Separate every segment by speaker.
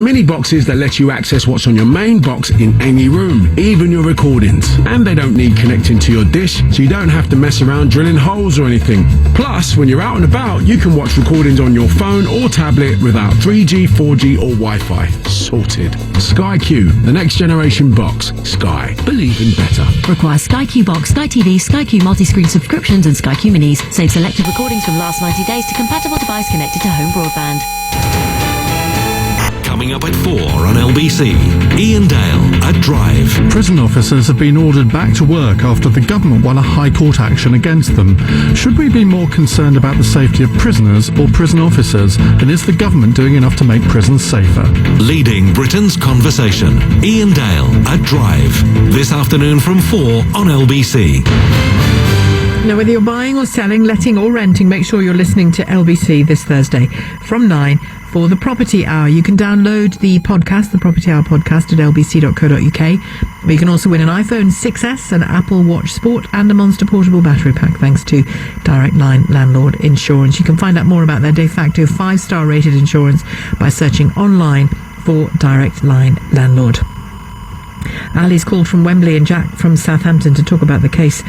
Speaker 1: Mini boxes that let you access what's on your main box in any room, even your recordings. And they don't need connecting to your dish, so you don't have to mess around drilling holes or anything. Plus, when you're out and about, you can watch recordings on your phone or tablet without 3G, 4G or Wi-Fi. Sorted. Sky Q, the next generation box. Sky. Believe in better.
Speaker 2: Requires Sky Q Box, Sky TV, Sky Q multi-screen subscriptions and Sky Q Minis. Save selected recordings from last 90 days to compatible device connected to home broadband.
Speaker 3: Coming up at 4 on LBC, Ian Dale at Drive.
Speaker 4: Prison officers have been ordered back to work after the government won a High Court action against them. Should we be more concerned about the safety of prisoners or prison officers? And is the government doing enough to make prisons safer?
Speaker 3: Leading Britain's conversation, Ian Dale at Drive. This afternoon from 4 on LBC.
Speaker 5: Now, whether you're buying or selling, letting or renting, make sure you're listening to LBC this Thursday from 9 for the Property Hour. You can download the podcast, the Property Hour podcast, at lbc.co.uk. But you can also win an iPhone 6S, an Apple Watch Sport and a Monster portable battery pack thanks to Direct Line Landlord Insurance. You can find out more about their de facto 5-star rated insurance by searching online for Direct Line Landlord. Ali's called from Wembley and Jack from Southampton to talk about the case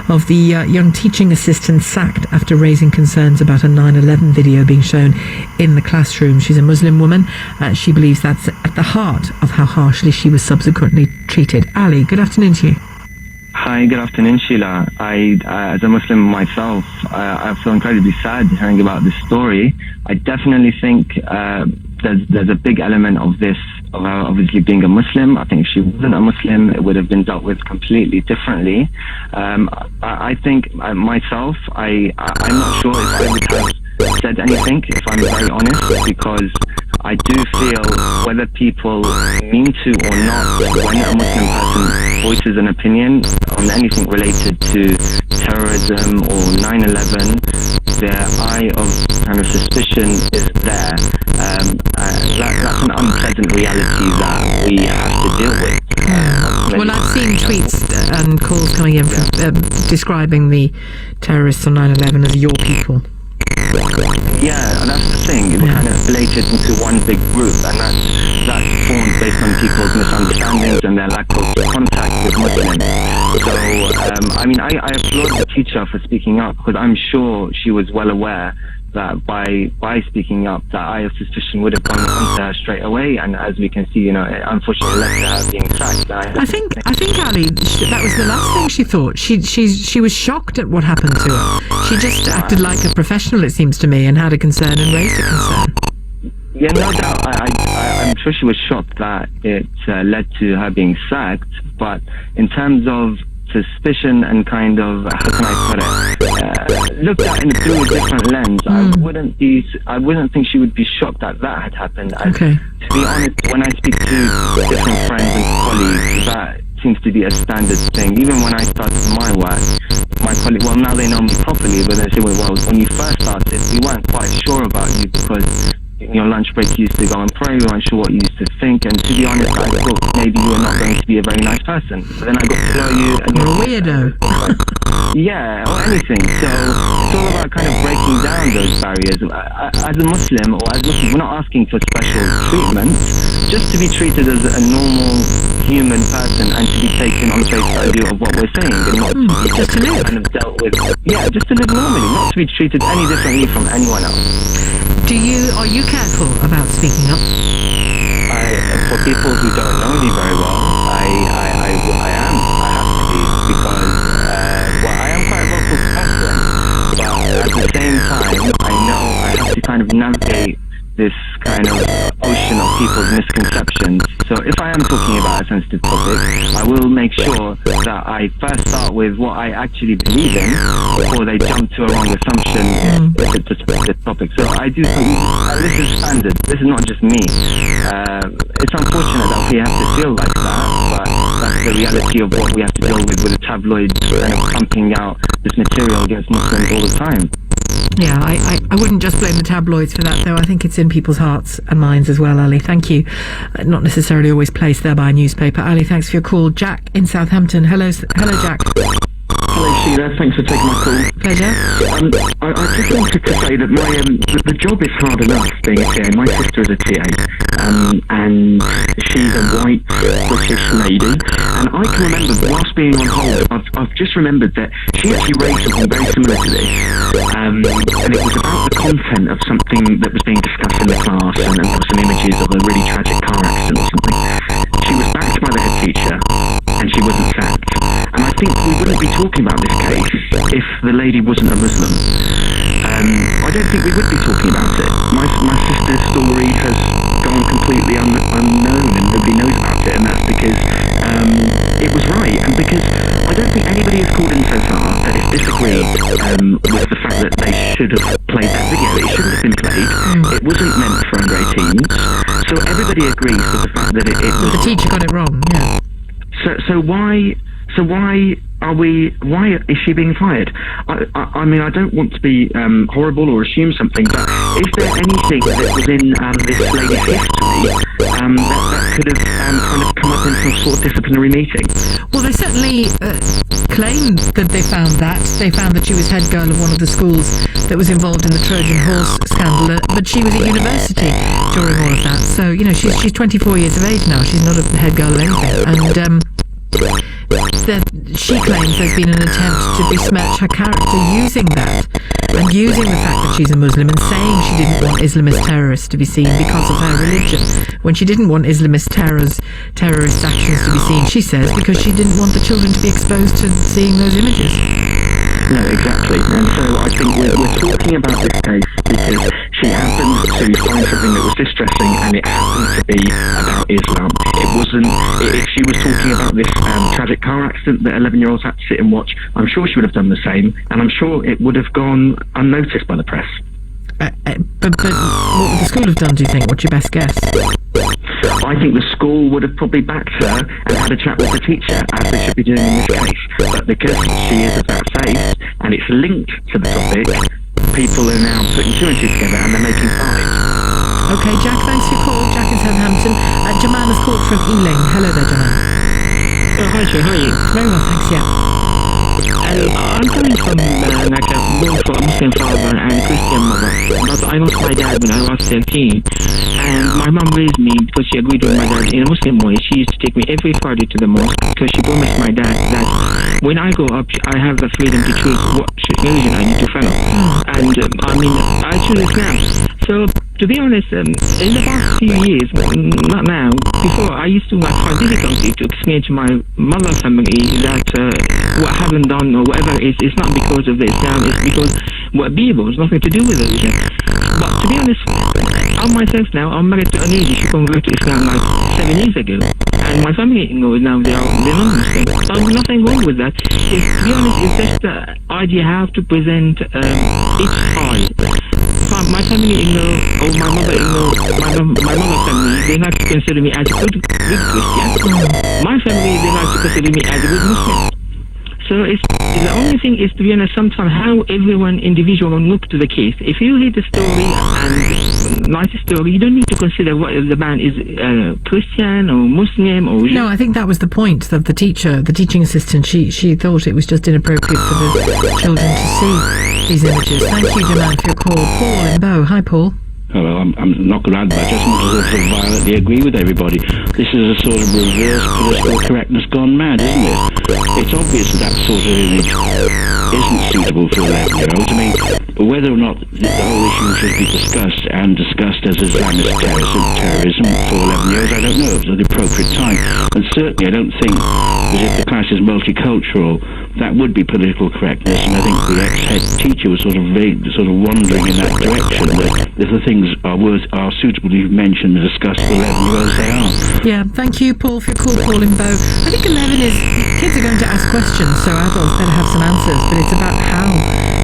Speaker 5: of the young teaching assistant sacked after raising concerns about a 9/11 video being shown in the classroom. She's a Muslim woman. She believes that's at the heart of how harshly she was subsequently treated. Ali, good afternoon to you.
Speaker 6: Hi, good afternoon, Sheila. As a Muslim myself, I feel incredibly sad hearing about this story. I definitely think there's a big element of this, of her obviously being a Muslim. I think if she wasn't a Muslim, it would have been dealt with completely differently. I think myself, I'm not sure if I would have said anything, if I'm very honest, because I do feel whether people mean to or not, when a Muslim person voices an opinion on anything related to terrorism or 9/11, their eye of kind of suspicion is there. That's an unpleasant reality that we have to deal with.
Speaker 5: Well, I've seen tweets and calls coming in describing the terrorists on 9/11 as your people.
Speaker 6: Yeah, that's the thing. It's kind of related into one big group, and that's formed based on people's misunderstandings and their lack of contact with Muslims. So, I applaud the teacher for speaking up, because I'm sure she was well aware that by speaking up, that eye of suspicion would have gone onto her straight away, and as we can see, it unfortunately led to her being sacked.
Speaker 5: I think Ali, that was the last thing she thought. She was shocked at what happened to her. She just acted like a professional, it seems to me, and had a concern and raised a concern.
Speaker 6: Yeah, no doubt. I'm sure she was shocked that it led to her being sacked, but in terms of suspicion and kind of, how can I put it, looked at through a different lens, I wouldn't think she would be shocked that had happened.
Speaker 5: Okay.
Speaker 6: To be honest, when I speak to different friends and colleagues, that seems to be a standard thing. Even when I started my work, my colleague, well, now they know me properly, but they say, well, when you first started, we weren't quite sure about you because in your lunch break you used to go and pray, we weren't sure what you used to think, and to be honest, I thought maybe you were not going to be a very nice person. But then I got to know you, and
Speaker 5: you're a weirdo.
Speaker 6: Yeah, or anything. So it's all about kind of breaking down those barriers. As a Muslim, or as Muslims, we're not asking for special treatment, just to be treated as a normal human person and to be taken on face value of what we're saying, and not
Speaker 5: just to live.
Speaker 6: Kind of dealt with. Yeah, just to live normally, not to be treated any differently from anyone else.
Speaker 5: Are you careful about speaking up?
Speaker 6: For people who don't know me very well, I am. I have to be, because I am quite a vocal person, but at the same time, I know I have to kind of navigate this kind of ocean of people's misconceptions. So if I am talking about a sensitive topic, I will make sure that I first start with what I actually believe in before they jump to a wrong assumption if it's a specific topic. So I do think this is standard. This is not just me. It's unfortunate that we have to feel like that, but that's the reality of what we have to deal with the tabloids kind of pumping out this material against Muslims all the time.
Speaker 5: Yeah, I wouldn't just blame the tabloids for that, though. I think it's in people's hearts and minds as well, Ali. Thank you. Not necessarily always placed there by a newspaper. Ali, thanks for your call. Jack in Southampton. Hello, Jack.
Speaker 6: Hello,
Speaker 7: Sheila, thanks for taking my call.
Speaker 5: Pleasure.
Speaker 7: I just wanted to say that my the job is hard enough being a TA. My sister is a TA, and she's a white British lady. And I can remember, whilst being on hold, I've just remembered that she actually raised something very similar to this. And it was about the content of something that was being discussed in the class, and there were some images of a really tragic car accident or something. She was backed by the head teacher, and she wasn't sacked. And I think we wouldn't be talking about this case if the lady wasn't a Muslim. I don't think we would be talking about it. My sister's story has gone completely unknown, and nobody knows about it, and that's because it was right, and because I don't think anybody has called in so far that has disagreed with the fact that they should have played that video. It shouldn't have been played. It wasn't meant for under 18s. So everybody agrees with the fact that it was...
Speaker 5: The teacher got it wrong, yeah.
Speaker 7: So why is she being fired? I mean, I don't want to be horrible or assume something, but is there anything that was in this lady's history that could have kind of come up in some sort of disciplinary meeting?
Speaker 5: Well, they certainly claimed that they found that. They found that she was head girl of one of the schools that was involved in the Trojan Horse scandal, but she was at university during all of that. So, you know, she's 24 years of age now. She's not a head girl of anything. And she claims there's been an attempt to besmirch her character using that, and using the fact that she's a Muslim, and saying she didn't want Islamist terrorists to be seen because of her religion, when she didn't want Islamist terrorist actions to be seen, she says, because she didn't want the children to be exposed to seeing those images.
Speaker 7: No, exactly. And so I think we're talking about this case because she happened to find something that was distressing, and it happened to be about Islam. It wasn't... If she was talking about this tragic car accident that 11-year-olds had to sit and watch, I'm sure she would have done the same, and I'm sure it would have gone unnoticed by the press.
Speaker 5: But what would the school have done, do you think? What's your best guess?
Speaker 7: I think the school would have probably backed her and had a chat with the teacher, as they should be doing in this case. But because she is about faith, and it's linked to the topic, people are now putting two and two together, and they're making five.
Speaker 5: OK, Jack, thanks for your call. Jack in Southampton. Jaman has called from Ealing. Hello there, Jaman.
Speaker 8: Oh, hi, sir. How are you?
Speaker 5: Very well, thanks, yeah.
Speaker 8: I'm coming from both a Muslim father and a Christian mother, but I lost my dad when I was 13, and my mom raised me because she agreed with my dad in a Muslim way. She used to take me every Friday to the mosque because she promised my dad that when I grow up, I have the freedom to choose what religion I need to follow. And I mean, I choose it now. So, to be honest, in the past few years, not now, before, I used to find difficulty to explain to my mother's family that what I haven't done or whatever it's not because of the Islam, it's because what Bible has nothing to do with religion. But to be honest, I myself now, I'm married to a lady. She converted to Islam like 7 years ago, and my family knows now they're non-Muslim. So there's nothing wrong with that. To be honest, it's just the idea how to present each side. My family-in-law or my mother-in-law, my mother's family, they like to consider me as a good Christian. My family, they like to consider me as a good Muslim. So the only thing is, to be honest, sometimes how everyone individual look to the case. If you read the story and like the story, you don't need to consider whether the man is Christian or Muslim or...
Speaker 5: No, I think that was the point of the teacher, the teaching assistant. She thought it was just inappropriate for the children to see these images. Thank you, Jaman, for your call. Paul in Bow. Hi, Paul.
Speaker 9: Hello, I'm not going to add much. I just want to sort of violently agree with everybody. This is a sort of reverse political correctness gone mad, isn't it? It's obvious that sort of image isn't suitable for 11-year-olds. I mean, whether or not the whole issue should be discussed as Islamist terrorism for 11-year-olds, I don't know. It was at the appropriate time. And certainly I don't think that if the class is multicultural, that would be political correctness, and I think the ex-head teacher was sort of wandering in that direction, that if the things are suitable to be mentioned and discussed for 11-year-olds, they are.
Speaker 5: Yeah, thank you, Paul, for your call, Paul in Bow. I think 11 is, kids are going to ask questions, so adults better have some answers, but it's about how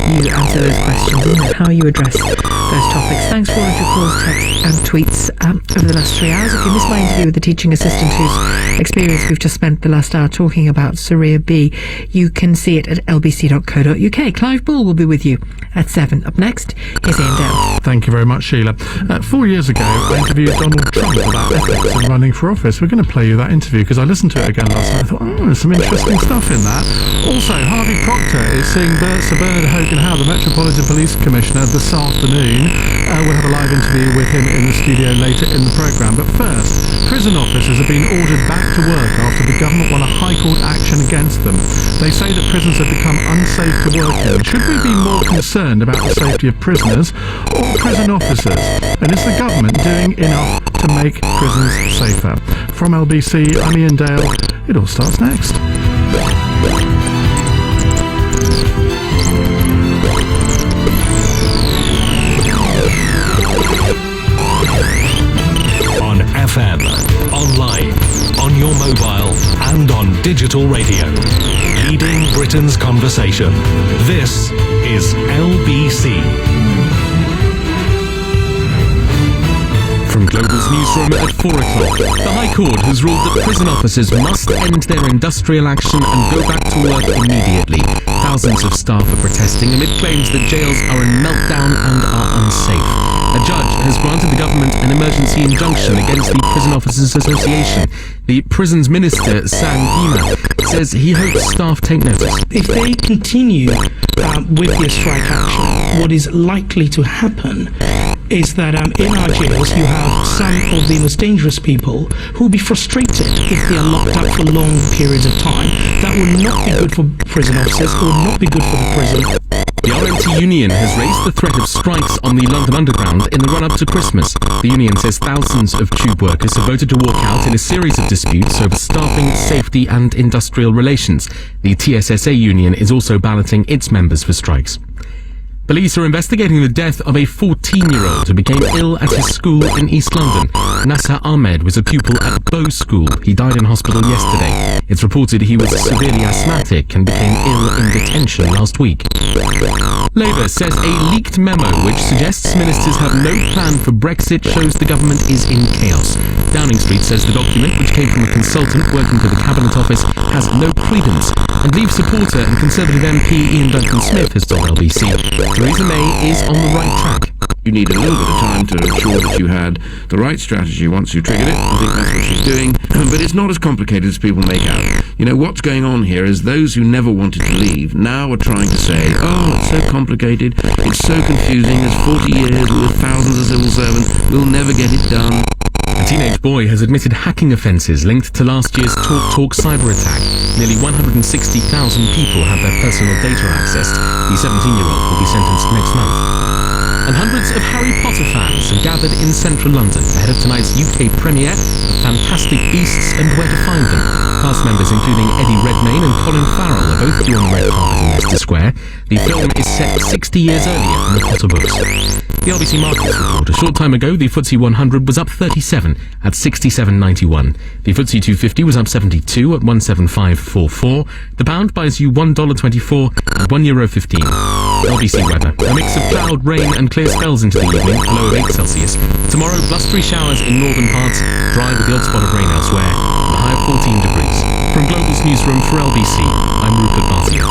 Speaker 5: you answer those questions, isn't it? How you address those topics. Thanks for all of your calls, texts and tweets over the last 3 hours. If you missed my interview with the teaching assistant whose experience we've just spent the last hour talking about, Surya B, you can see it at lbc.co.uk. Clive Bull will be with you at 7. Up next, here's Ian Dale.
Speaker 4: Thank you very much, Sheila. 4 years ago, I interviewed Donald Trump about ethics and running for office. We're going to play you that interview because I listened to it again last night. I thought, there's some interesting stuff in that. Also, Harvey Proctor is seeing Sir Bernard Hogan-Howe, the Metropolitan Police Commissioner, this afternoon. We'll have a live interview with him in the studio later in the programme. But first, prison officers have been ordered back to work after the government won a High Court action against them. They say that prisons have become unsafe to work in. Should we be more concerned about the safety of prisoners or prison officers? And is the government doing enough to make prisons safer? From LBC, I'm Ian Dale. It all starts next.
Speaker 3: On FM, online, on your mobile, and on digital radio. Leading Britain's conversation. This is LBC.
Speaker 10: From Global's newsroom at 4 o'clock, the High Court has ruled that prison officers must end their industrial action and go back to work immediately. Thousands of staff are protesting amid claims that jails are in meltdown and are unsafe. A judge has granted the government an emergency injunction against the Prison Officers Association. The prisons minister, Sam Gyimah, says he hopes staff take notice.
Speaker 11: If they continue with their strike action, what is likely to happen is that in our jails you have some of the most dangerous people who will be frustrated if they are locked up for long periods of time. That will not be good for prison officers, it will not be good for the prison.
Speaker 10: The RMT union has raised the threat of strikes on the London Underground in the run-up to Christmas. The union says thousands of tube workers have voted to walk out in a series of disputes over staffing, safety and industrial relations. The TSSA union is also balloting its members for strikes. Police are investigating the death of a 14-year-old who became ill at his school in East London. Nasser Ahmed was a pupil at Bow School. He died in hospital yesterday. It's reported he was severely asthmatic and became ill in detention last week. Labour says a leaked memo which suggests ministers have no plan for Brexit shows the government is in chaos. Downing Street says the document, which came from a consultant working for the Cabinet Office, has no credence. And Leave supporter and Conservative MP Ian Duncan-Smith has told LBC Theresa May is on the right track.
Speaker 12: You need a little bit of time to ensure that you had the right strategy once you triggered it. I think that's what she's doing. But it's not as complicated as people make out. You know, what's going on here is those who never wanted to leave now are trying to say, oh, it's so complicated, it's so confusing, there's 40 years with thousands of civil servants, we'll never get it done.
Speaker 10: A teenage boy has admitted hacking offences linked to last year's TalkTalk cyber attack. Nearly 160,000 people had their personal data accessed. The 17-year-old will be sentenced next month. And hundreds of Harry Potter fans have gathered in central London ahead of tonight's UK premiere of Fantastic Beasts and Where to Find Them. Cast members including Eddie Redmayne and Colin Farrell are both due on the red carpet in Leicester Square. The film is set 60 years earlier than the Potter books. The LBC Markets report. A short time ago, the FTSE 100 was up 37 at 67.91. The FTSE 250 was up 72 at 175.44. The pound buys you $1.24 at €1.15. LBC weather. A mix of cloud, rain and clear spells into the evening, a low of 8 Celsius. Tomorrow, blustery showers in northern parts, dry with the odd spot of rain elsewhere, and a high of 14 degrees. From Global's newsroom for LBC, I'm Rupert Bartley.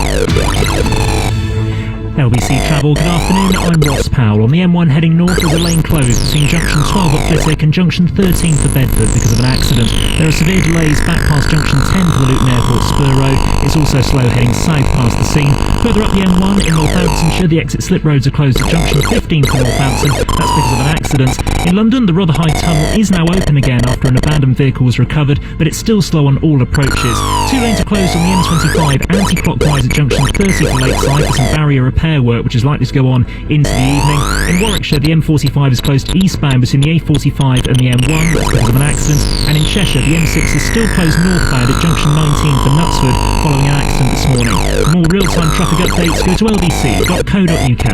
Speaker 13: LBC Travel, good afternoon, I'm Ross Powell. On the M1 heading north, there's a lane closed between junction 12 at Flitwick and junction 13 for Bedford because of an accident. There are severe delays back past junction 10 for the Luton Airport Spur Road. It's also slow heading south past the scene. Further up the M1 in Northamptonshire, the exit slip roads are closed at junction 15 for Northampton. That's because of an accident. In London, the Rotherhithe Tunnel is now open again after an abandoned vehicle was recovered, but it's still slow on all approaches. 2 lanes are closed on the M25 anti-clockwise at junction 30 for Lakeside for some barrier repair work which is likely to go on into the evening. In Warwickshire, the M45 is closed eastbound between the A45 and the M1 because of an accident, and in Cheshire the M6 is still closed northbound at junction 19 for Knutsford following an accident this morning. For more real-time traffic updates, go to lbc.co.uk.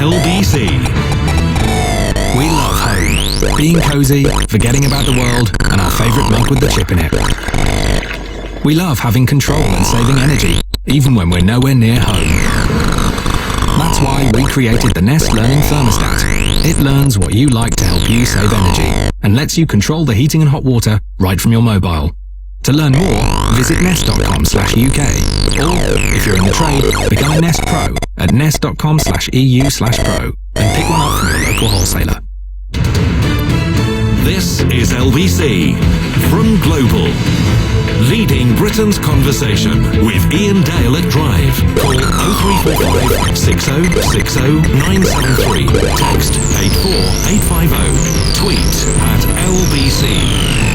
Speaker 3: LBC.
Speaker 14: We love home, being cosy, forgetting about the world, and our favourite mug with the chip in it. We love having control and saving energy, even when we're nowhere near home. That's That's why we created the Nest Learning Thermostat. It learns what you like to help you save energy and lets you control the heating and hot water right from your mobile. To learn more, visit nest.com/UK. Or, if you're in the trade, become a Nest Pro at nest.com/EU/pro and pick one up from your local wholesaler.
Speaker 3: This is LBC from Global. Leading Britain's conversation with Ian Dale at Drive. Call 0345 6060 973. Text 84850. Tweet at LBC.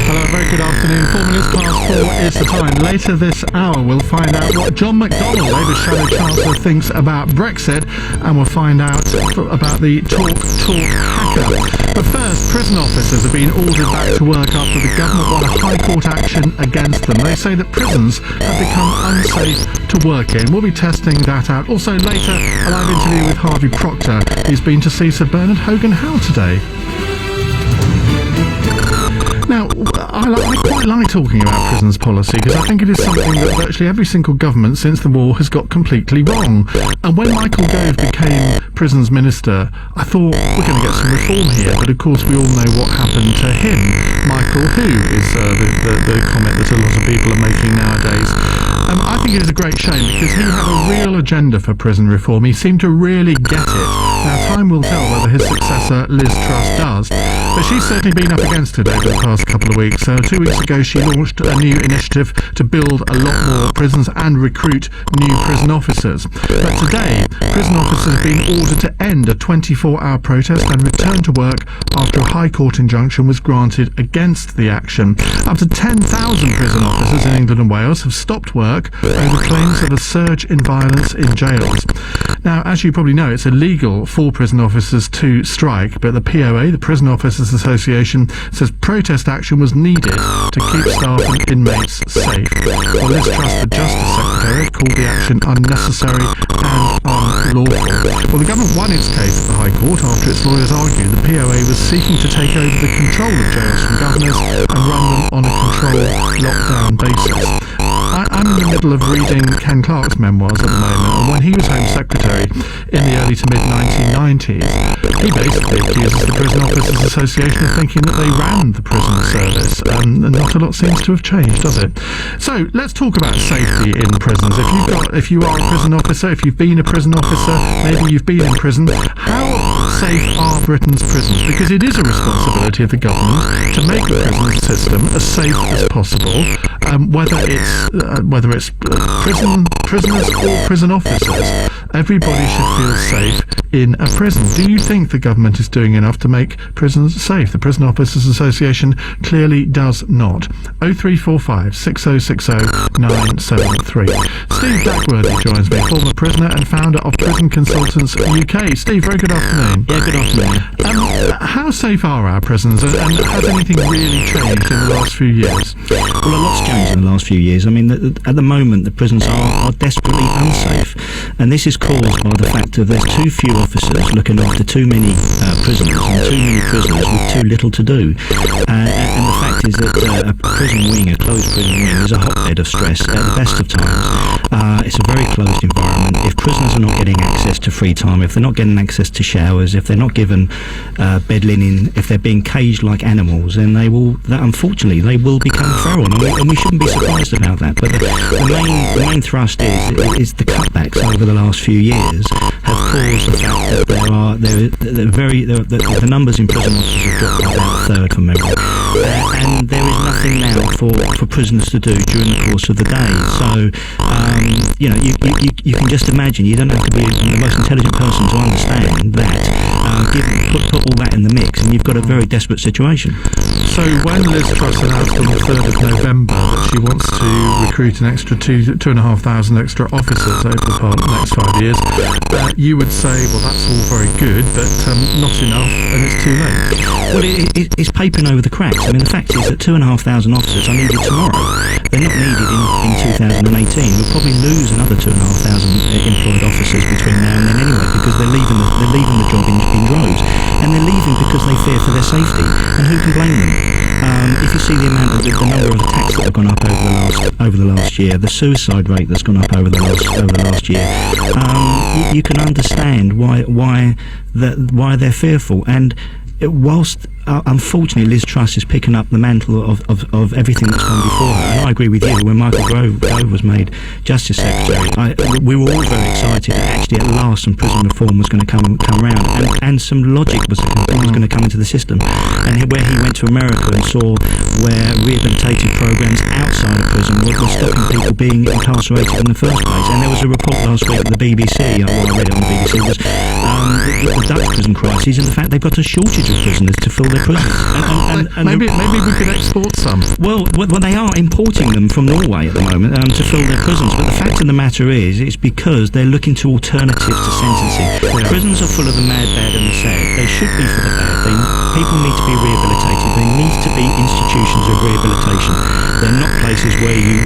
Speaker 4: Hello, very good afternoon. 4 minutes past 4 is the time. Later this hour, we'll find out what John McDonnell, Labour's Shadow Chancellor, thinks about Brexit, and we'll find out about the Talk hacker. But first, prison officers have been ordered back to work after the government won a High Court action against them. They say that prisons have become unsafe to work in. We'll be testing that out. Also later, a live interview with Harvey Proctor. He's been to see Sir Bernard Hogan-Howe today. Now, I quite like talking about prisons policy because I think it is something that virtually every single government since the war has got completely wrong. And when Michael Gove became Prisons Minister, I thought we're going to get some reform here, but of course we all know what happened to him. Michael, who is the comment that a lot of people are making nowadays. I think it is a great shame because he had a real agenda for prison reform. He seemed to really get it. Now, time will tell whether his successor, Liz Truss, does. But she's certainly been up against it over the past couple of weeks. 2 weeks ago, she launched a new initiative to build a lot more prisons and recruit new prison officers. But today, prison officers have been ordered to end a 24-hour protest and return to work after a High Court injunction was granted against the action. Up to 10,000 prison officers in England and Wales have stopped work over claims of a surge in violence in jails. Now, as you probably know, it's illegal for prison officers to strike, but the POA, the Prison Officers Association, says protest action was needed to keep staff and inmates safe. Well, Liz Truss, the Justice Secretary, called the action unnecessary and unlawful. Well, the government won its case at the High Court after its lawyers argued the POA was seeking to take over the control of jails from governors and run them on a controlled lockdown basis. I'm in the middle of reading Ken Clarke's memoirs at the moment, and when he was Home Secretary in the early to mid-1990s, he basically accuses the Prison Officers Association of thinking that they ran the prison service, and not a lot seems to have changed, does it? So let's talk about safety in prisons. If you are a prison officer, if you've been a prison officer, maybe you've been in prison, how safe are Britain's prisons? Because it is a responsibility of the government to make the prison system as safe as possible, whether it's prisoners or prison officers. Everybody should feel safe in a prison. Do you think the government is doing enough to make prisons safe? The Prison Officers Association clearly does not. 0345 6060 973. Steve Duckworthy joins me, former prisoner and founder of Prison Consultants UK. Steve, very good afternoon.
Speaker 15: Yeah, good afternoon.
Speaker 4: How safe are our prisons, and has anything really changed in the last few years?
Speaker 15: Well, a lot's changed in the last few years. I mean, at the moment, the prisons are desperately unsafe, and this is caused by the fact that there's too few officers looking after too many prisoners and too many prisoners with too little to do. And the fact is that a prison wing, a closed prison wing, is a hotbed of stress at the best of times. It's a very closed environment. If prisoners are not getting access to free time, if they're not getting access to showers, if they're not given bed linen, if they're being caged like animals, then unfortunately they will become feral, and we shouldn't be surprised about that. But the main thrust is the cutbacks over the last few years have caused the fact that the numbers in prison officers have dropped by about a third from memory, and there is nothing now for prisoners to do during the course of the day. So you can just imagine. You don't have to be the most intelligent person to understand that. Put all that in the mix, and you've got a very desperate situation.
Speaker 4: So when Liz Truss announced on the 3rd of November that she wants to recruit an extra 2,500 extra officers over the next 5 years, you would say, well, that's all very good, but not enough, and it's too late.
Speaker 15: Well, it's papering over the cracks. I mean, the fact is that 2,500 officers are needed tomorrow. They're not needed in 2018. We'll probably lose another 2,500 employed officers between now and then anyway, because they're leaving the job in droves, and they're leaving because they fear for their safety. And who can blame them? If you see the number of attacks that have gone up over the last year, the suicide rate that's gone up over the last year, you can understand why they're fearful. And whilst unfortunately Liz Truss is picking up the mantle of everything that's gone before her, and I agree with you, when Michael Gove was made Justice Secretary, we were all very excited that actually at last some prison reform was going to come around, and some logic was going to come into the system. And where he went to America and saw where rehabilitative programs outside of prison were stopping people being incarcerated in the first place. And there was a report last week at the BBC, I read it on the BBC, was the Dutch prison crisis and the fact they've got a shortage of prisoners to fill their prisons. And
Speaker 4: maybe we could export some.
Speaker 15: Well, they are importing them from Norway at the moment to fill their prisons. But the fact of the matter is, it's because they're looking to alternatives to sentencing. Prisons are full of the mad, bad, and the sad. They should be for the bad. People need to be rehabilitated. There needs to be institutions of rehabilitation. They're not places where you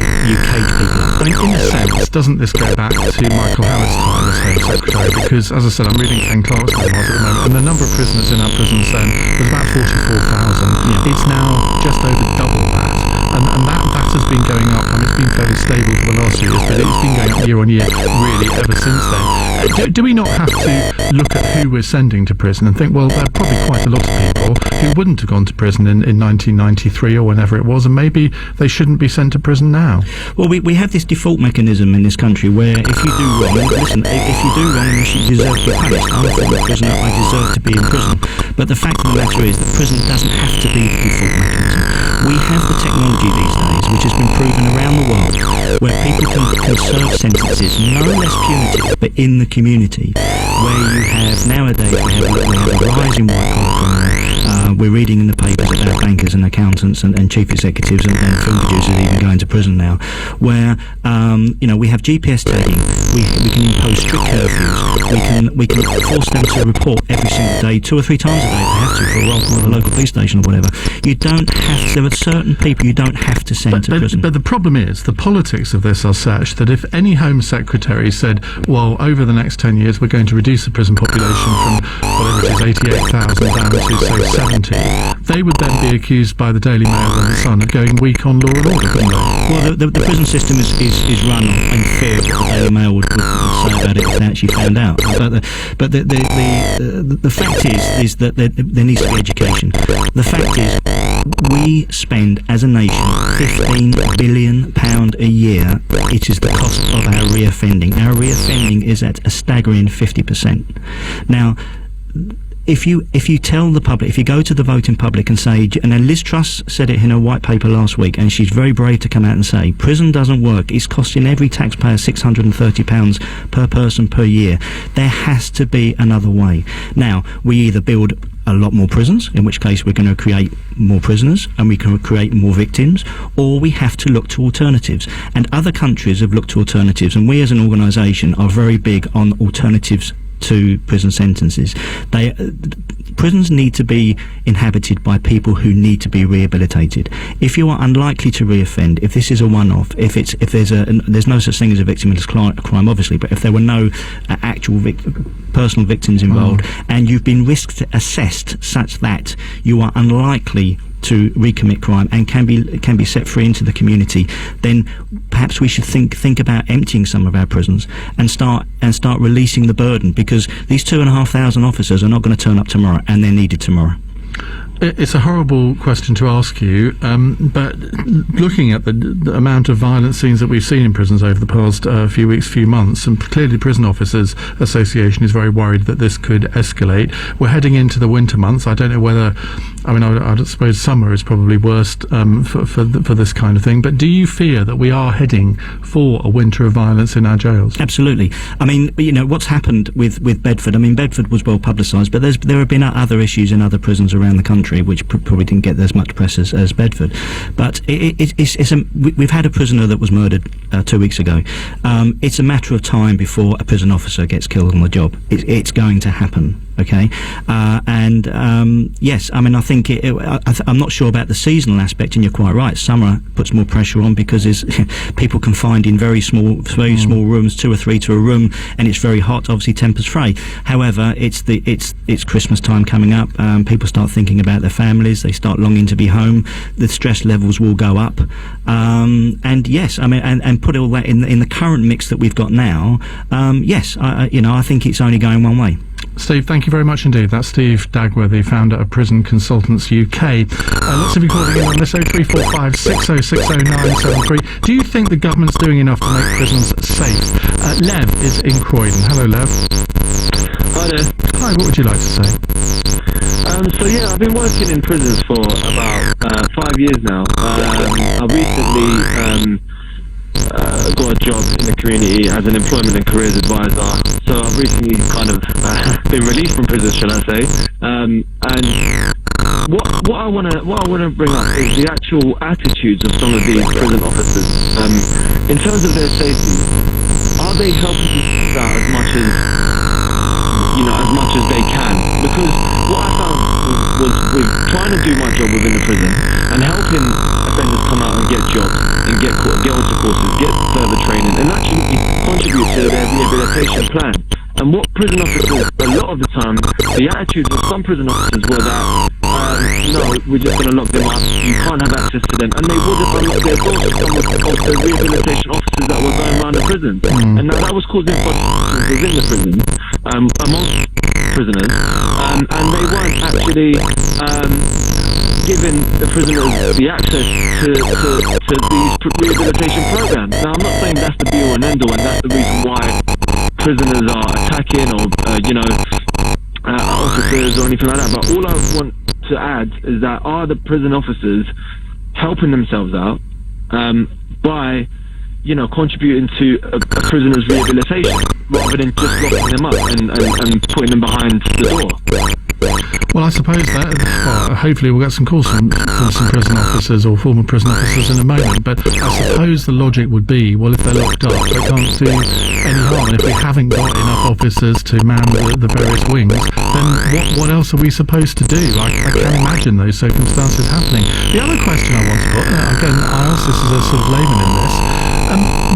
Speaker 15: cage people up.
Speaker 4: I mean, in a sense, doesn't this go back to Michael Howard's time as Home Secretary? Because, as I said, I'm reading Ken Clark's memoirs at the moment, and the number of prisoners in our prisons then was about 44,000. It's now just over double that. And that has been going up. I mean, it's been fairly stable for the last few years, but it's been going up year on year, really, ever since then. Do we not have to look at who we're sending to prison and think, well, there are probably quite a lot of people who wouldn't have gone to prison in 1993 or whenever it was, and maybe they shouldn't be sent to prison now?
Speaker 15: Well, we have this default mechanism in this country where if you do wrong, listen, if you do wrong, you deserve to be punished. I'm a former prisoner, I deserve to be in prison. But the fact of the matter is that prison doesn't have to be the default mechanism. We have the technology these days, which has been proven around the world, where people can serve sentences no less punitive, but in the community, where you have nowadays we have a rise in white collar crime. We're reading in the papers about bankers and accountants and chief executives and film producers even going to prison now, where we have GPS tagging. We can impose strict curfews. We can force them to report every single day, 2 or 3 times a day if they have to, for a roll call at the local police station or whatever. You don't have to. There are certain people you don't have to send to prison.
Speaker 4: But the problem is, the politics of this are such that if any Home Secretary said, well, over the next 10 years we're going to reduce the prison population from whatever it is, 88,000 down to, say, 70, they would then be accused by the Daily Mail and the Sun of going weak on law and order, couldn't they?
Speaker 15: Well, the prison system is run on fear of what the Daily Mail would say about it if they actually found out. But the fact is that there needs to be education. The fact is, we spend as a nation £15 billion a year. It is the cost of our reoffending. Our reoffending is at a staggering 50%. Now, if you tell the public, if you go to the voting public and say, and Liz Truss said it in her white paper last week, and she's very brave to come out and say, prison doesn't work, it's costing every taxpayer £630 per person per year. There has to be another way. Now, we either build a lot more prisons, in which case we're going to create more prisoners and we can create more victims, or we have to look to alternatives. And other countries have looked to alternatives, and we as an organisation are very big on alternatives to prison sentences. Prisons need to be inhabited by people who need to be rehabilitated. If you are unlikely to reoffend, if this is a one-off, if there's no such thing as a victimless crime, obviously, but if there were no actual personal victims involved, and you've been risk assessed such that you are unlikely to recommit crime and can be set free into the community, then perhaps we should think about emptying some of our prisons and start releasing the burden, because these 2,500 officers are not going to turn up tomorrow, and they're needed tomorrow.
Speaker 4: It's a horrible question to ask you, but looking at the amount of violent scenes that we've seen in prisons over the past few weeks, few months, and clearly the Prison Officers Association is very worried that this could escalate. We're heading into the winter months. I don't know whether, I suppose summer is probably worst for this kind of thing, but do you fear that we are heading for a winter of violence in our jails?
Speaker 15: Absolutely. I mean, what's happened with Bedford, Bedford was well publicised, but there have been other issues in other prisons around the country which probably didn't get as much press as Bedford. But we've had a prisoner that was murdered 2 weeks ago. It's a matter of time before a prison officer gets killed on the job. It's going to happen. Okay, yes, I think think I'm not sure about the seasonal aspect, and you're quite right. Summer puts more pressure on because people confined in very small rooms, 2 or 3 to a room, and it's very hot. Obviously, tempers fray. However, it's Christmas time coming up. People start thinking about their families. They start longing to be home. The stress levels will go up. And yes, I mean, and put all that in the current mix that we've got now. Yes, I think it's only going one way.
Speaker 4: Steve, thank you very much indeed. That's Steve Dagworthy, founder of Prison Consultants UK. Lots of you calling in on this 0345 6060973. Do you think the government's doing enough to make prisons safe? Lev is in Croydon. Hello, Lev.
Speaker 16: Hi there.
Speaker 4: Hi, what would you like to say?
Speaker 16: I've been working in prisons for about 5 years now. I recently got a job in the community as an employment and careers advisor. So I've recently kind of been released from prison, shall I say? And what I want to bring up is the actual attitudes of some of these prison officers. In terms of their safety, are they helping people out as much as they can? Because what I found was with trying to do my job within the prison and helping offenders come out and get jobs and get onto courses, get further training, and actually contribute to their rehabilitation plan. And what prison officers, a lot of the time, the attitudes of some prison officers were that, no, we're just going to lock them up, you can't have access to them, and they would have unlocked their doors to some of the rehabilitation officers that were going around the prison. And now that was causing frustrations within the prison, amongst prisoners, and they weren't actually giving the prisoners the access to these rehabilitation programs. Now, I'm not saying that's the be-all and end-all, and that's the reason why prisoners are attacking or, officers or anything like that. But all I want to add is that are the prison officers helping themselves out by, contributing to a prisoner's rehabilitation rather than just locking them up and putting them behind the door?
Speaker 4: Well, I suppose that, hopefully we'll get some calls from some prison officers or former prison officers in a moment, but I suppose the logic would be, well, if they're locked up, they can't do any harm, and if we haven't got enough officers to man the various wings, then what else are we supposed to do? I can't imagine those circumstances happening. The other question I want to put, again, I ask this as a sort of layman in this,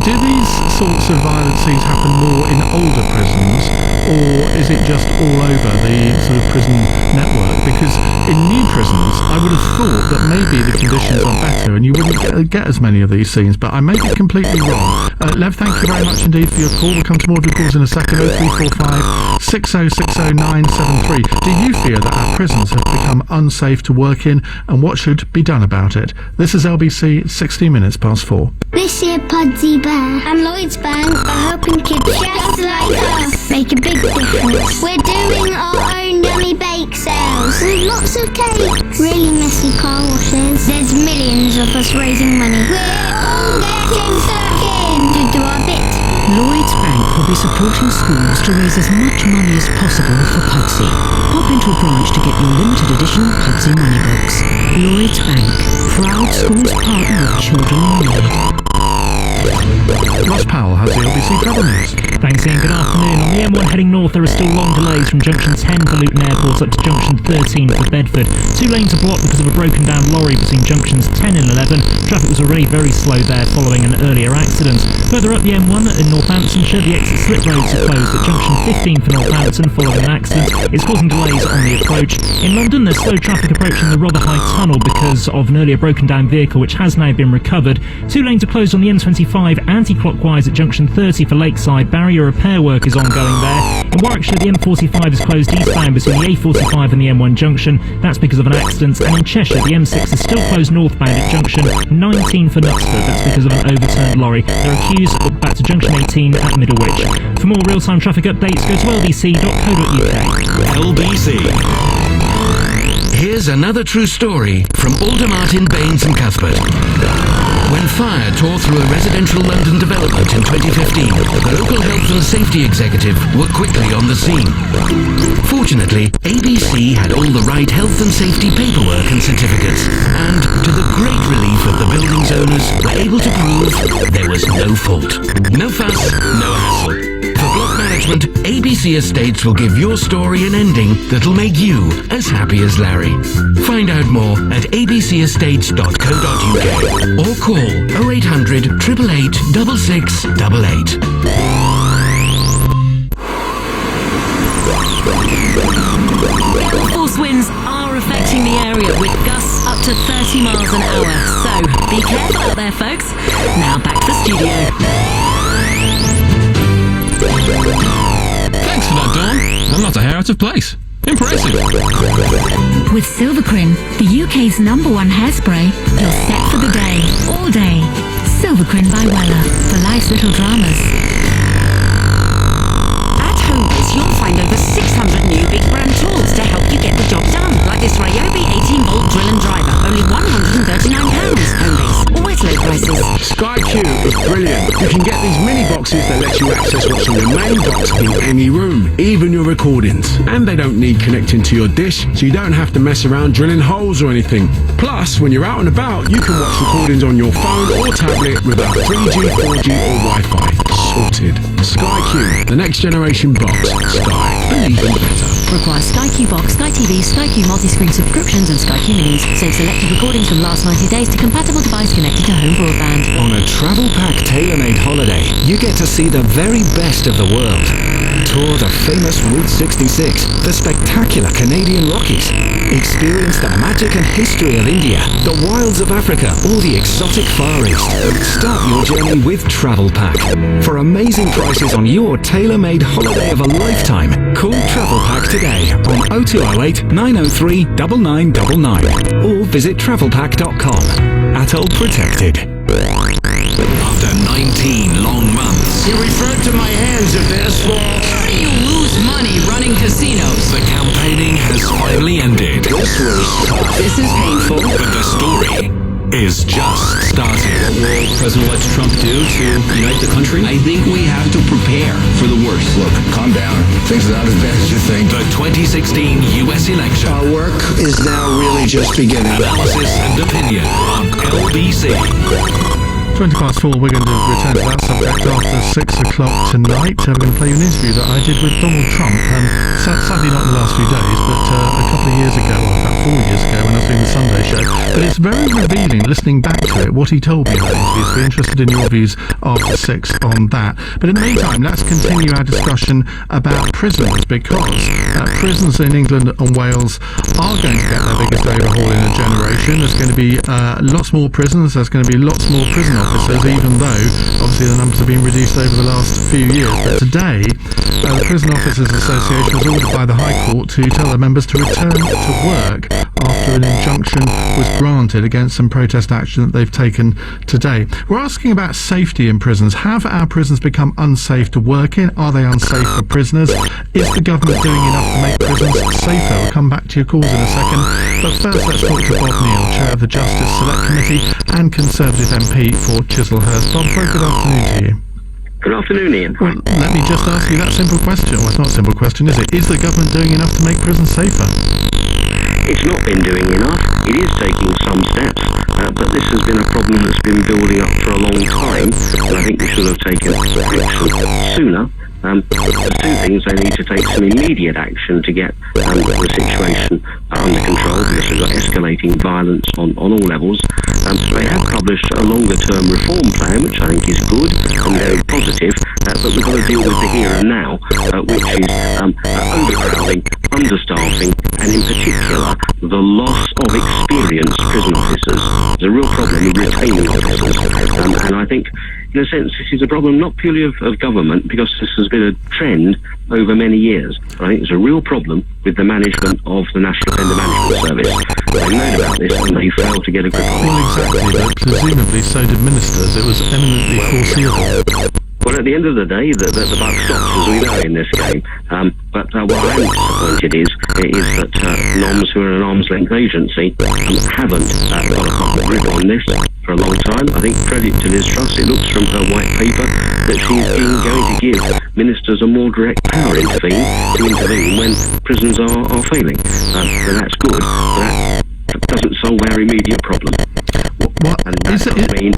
Speaker 4: do these sorts of violent scenes happen more in older prisons, or is it just all over the sort of prison network? Because in new prisons, I would have thought that maybe the conditions are better and you wouldn't get as many of these scenes, but I may be completely wrong. Lev, thank you very much indeed for your call. We'll come to more of your calls in a second. 0345 6060973. Do you fear that our prisons have become unsafe to work in, and what should be done about it? This is LBC, 16 minutes past 4.
Speaker 17: This year, Pudsey Bear and Lloyds Bank are helping kids just like us make a big difference. We're doing our own yummy bake sales with lots of cakes, really messy car washes. There's millions of us raising money. We're all getting stuck in to do our bit.
Speaker 2: Lloyds Bank will be supporting schools to raise as much money as possible for Pudsey. Pop into a branch to get your limited edition Pudsey money box. Lloyds Bank, proud schools partner with children in need.
Speaker 4: Ross Powell has the LBC Travel News.
Speaker 13: Thanks, Ian. Good afternoon. On the M1 heading north, there are still long delays from junction 10 for Luton Airport up to junction 13 for Bedford. 2 lanes are blocked because of a broken down lorry between junctions 10 and 11. Traffic was already very slow there following an earlier accident. Further up the M1 in Northamptonshire, the exit slip roads are closed at junction 15 for Northampton following an accident. It's causing delays on the approach. In London, there's slow traffic approaching the Rotherhithe Tunnel because of an earlier broken down vehicle which has now been recovered. 2 lanes are closed on the M25 anti-clockwise at junction 30 for Lakeside. Barrier repair work is ongoing there. In Warwickshire, the M45 is closed eastbound between the A45 and the M1 junction. That's because of an accident. And in Cheshire, the M6 is still closed northbound at junction 19 for Knutsford. That's because of an overturned lorry. There are queues back to junction 18 at Middlewich. For more real-time traffic updates, go to lbc.co.uk.
Speaker 3: LBC. Here's another true story from Aldermartin, Baines and Cuthbert. When fire tore through a residential London development in 2015, the local health and safety executive were quickly on the scene. Fortunately, ABC had all the right health and safety paperwork and certificates, and to the great relief of the building's owners, were able to prove there was no fault. No fuss, no hassle. For Block management, ABC Estates will give your story an ending that'll make you as happy as Larry. Find out more at abcestates.co.uk or call 0800 888 6688.
Speaker 18: Force winds are affecting the area with gusts up to 30 miles an hour. So be careful out there, folks. Now back to the studio.
Speaker 10: Thanks for that, Dawn. I'm not a hair out of place. Impressive.
Speaker 2: With Silvercrin, the UK's #1 hairspray, you're set for the day, all day. Silvercrin by Weller, for life's little dramas.
Speaker 19: At Homebase, you'll find over 600 new big brand tools to help you get the job done. Like this Ryobi 18-volt drill and driver, only £139. Homebase, always low prices.
Speaker 1: SkyQ is brilliant. You can get these mini boxes that let you access what's on your main box in any room, even your recordings. And they don't need connecting to your dish, so you don't have to mess around drilling holes or anything. Plus, when you're out and about, you can watch recordings on your phone or tablet without 3G, 4G or Wi-Fi. Sorted. SkyQ, the next generation box. Sky, even better.
Speaker 2: Requires SkyQ Box, Sky TV, SkyQ multi-screen subscriptions and SkyQ Minis. Save selected recordings from the last 90 days to compatible device connected to home broadband.
Speaker 14: On a Travel Pack tailor-made holiday, you get to see the very best of the world. Tour the famous Route 66, the spectacular Canadian Rockies. Experience the magic and history of India, the wilds of Africa, or the exotic Far East. Start your journey with Travel Pack. For amazing prices on your tailor-made holiday of a lifetime, call Travel Pack today on 0208 903 9999 or visit travelpack.com. Atoll protected.
Speaker 3: After 19 long months.
Speaker 20: You referred to my hands if they're small. How do you lose money running casinos?
Speaker 3: The campaigning has finally ended.
Speaker 20: This is painful.
Speaker 3: But the story is just starting.
Speaker 21: What will President-elect Trump do to unite the country?
Speaker 20: I think we have to prepare for the worst.
Speaker 21: Look, calm down. Things are not as bad as you think.
Speaker 3: The 2016 U.S. election.
Speaker 20: Our work is now really just beginning.
Speaker 3: Analysis and opinion on LBC.
Speaker 4: 4:20, we're going to return to that subject after 6 o'clock tonight. We're going to play you an interview that I did with Donald Trump, sadly not in the last few days, but a couple of years ago, or about 4 years ago when I was doing the Sunday show. But it's very revealing, listening back to it, what he told me in that interview. So be interested in your views after 6 on that. But in the meantime, let's continue our discussion about prisons, because prisons in England and Wales are going to get their biggest overhaul in a generation. There's going to be lots more prisons, there's going to be lots more prison officers, even though obviously the numbers have been reduced over the last few years. But today, the Prison Officers Association was ordered by the High Court to tell their members to return to work after an injunction was granted against some protest action that they've taken today. We're asking about safety in prisons. Have our prisons become unsafe to work in? Are they unsafe for prisoners? Is the government doing enough to make prisons safer? We'll come back to your calls in a second. But first, let's talk to Bob Neal, Chair of the Justice Select Committee and Conservative MP for Chislehurst. Bob, very good afternoon to you.
Speaker 7: Good afternoon, Ian.
Speaker 4: Well, let me just ask you that simple question. Well, it's not a simple question, is it? Is the government doing enough to make prisons safer?
Speaker 7: It's not been doing enough. It is taking some steps, but this has been a problem that's been building up for a long time, and I think we should have taken action sooner. There's two things. They need to take some immediate action to get the situation under control, because we've got escalating violence on all levels. They have published a longer-term reform plan, which I think is good and very positive, but we've got to deal with the here and now, which is overcrowding, understaffing, and in particular, the loss of experienced prison officers. There's a real problem with retaining officers, and I think, in a sense, this is a problem not purely of government, because this has been a trend over many years. I think there's a real problem with the management of the National Offender Management Service. They've known about this and they failed to get a grip on it.
Speaker 4: Well, exactly, but presumably so did ministers. It was eminently foreseeable.
Speaker 7: Well, at the end of the day, the buck stops, as we know, in this game. But what I'm disappointed is that NOMS, who are an arm's length agency, haven't got a proper grip on this for a long time. I think credit to Liz Truss, it looks from her white paper that she's going to give ministers a more direct power to intervene when prisons are failing. And that's good, but that doesn't solve our immediate problem.
Speaker 4: What?
Speaker 7: And that does mean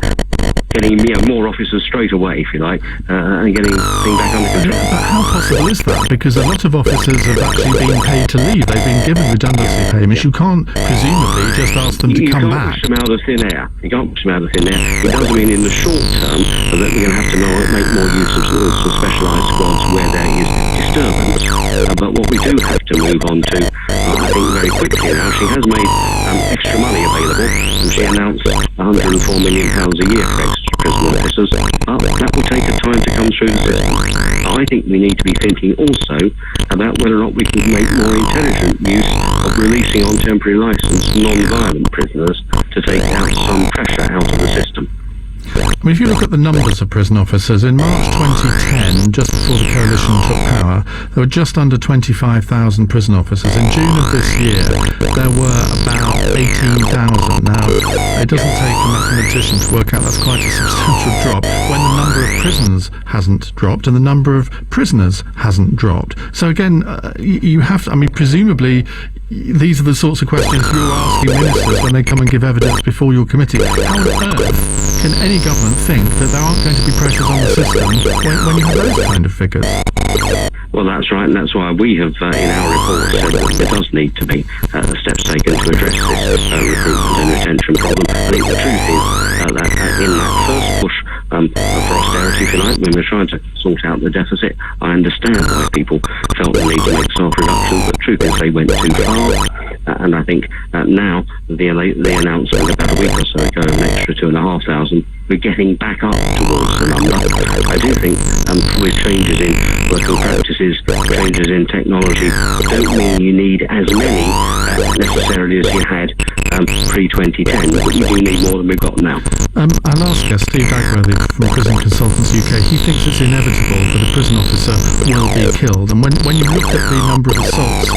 Speaker 7: getting more officers straight away, if you like, and getting things back under control.
Speaker 4: But how possible is that? Because a lot of officers have actually been paid to leave. They've been given redundancy payments. You can't presumably just ask them to come back.
Speaker 7: You can't push them out of thin air. You can't push them out of thin air. It does mean in the short term that we're going to have to make more use of some specialised squads where there is disturbance. But what we do have to move on to, I think very quickly now, she has made extra money available, and she announced £104 million a year for extra prison officers. That will take a time to come through the system. I think we need to be thinking also about whether or not we can make more intelligent use of releasing on temporary licence non-violent prisoners to take out some pressure out of the system.
Speaker 4: I mean, if you look at the numbers of prison officers, in March 2010, just before the coalition took power, there were just under 25,000 prison officers. In June of this year, there were about 18,000. Now, it doesn't take a mathematician to work out that's quite a substantial drop when the number of prisons hasn't dropped and the number of prisoners hasn't dropped. So again, you have to, I mean, presumably, these are the sorts of questions you're asking ministers when they come and give evidence before your committee. How on earth can any government think that there aren't going to be pressures on the system when you have those kind of figures?
Speaker 7: Well, that's right, and that's why we have, in our report, said that there does need to be steps taken to address this recruitment and retention problem. I think the truth is that in that first push for austerity, if you like, when we're trying to sort out the deficit, I understand why people felt the need to make staff reductions, but the truth is they went too far. And I think now the announcement about a week or so ago of an extra 2,500, we're getting back up towards the number. I do think with changes in working practices, changes in technology, don't mean you need as many necessarily as you had pre-2010, but you do need more than we've got now.
Speaker 4: Our last guest, Steve Dagworthy from Prison Consultants UK, he thinks it's inevitable that a prison officer will be killed. And when you look at the number of assaults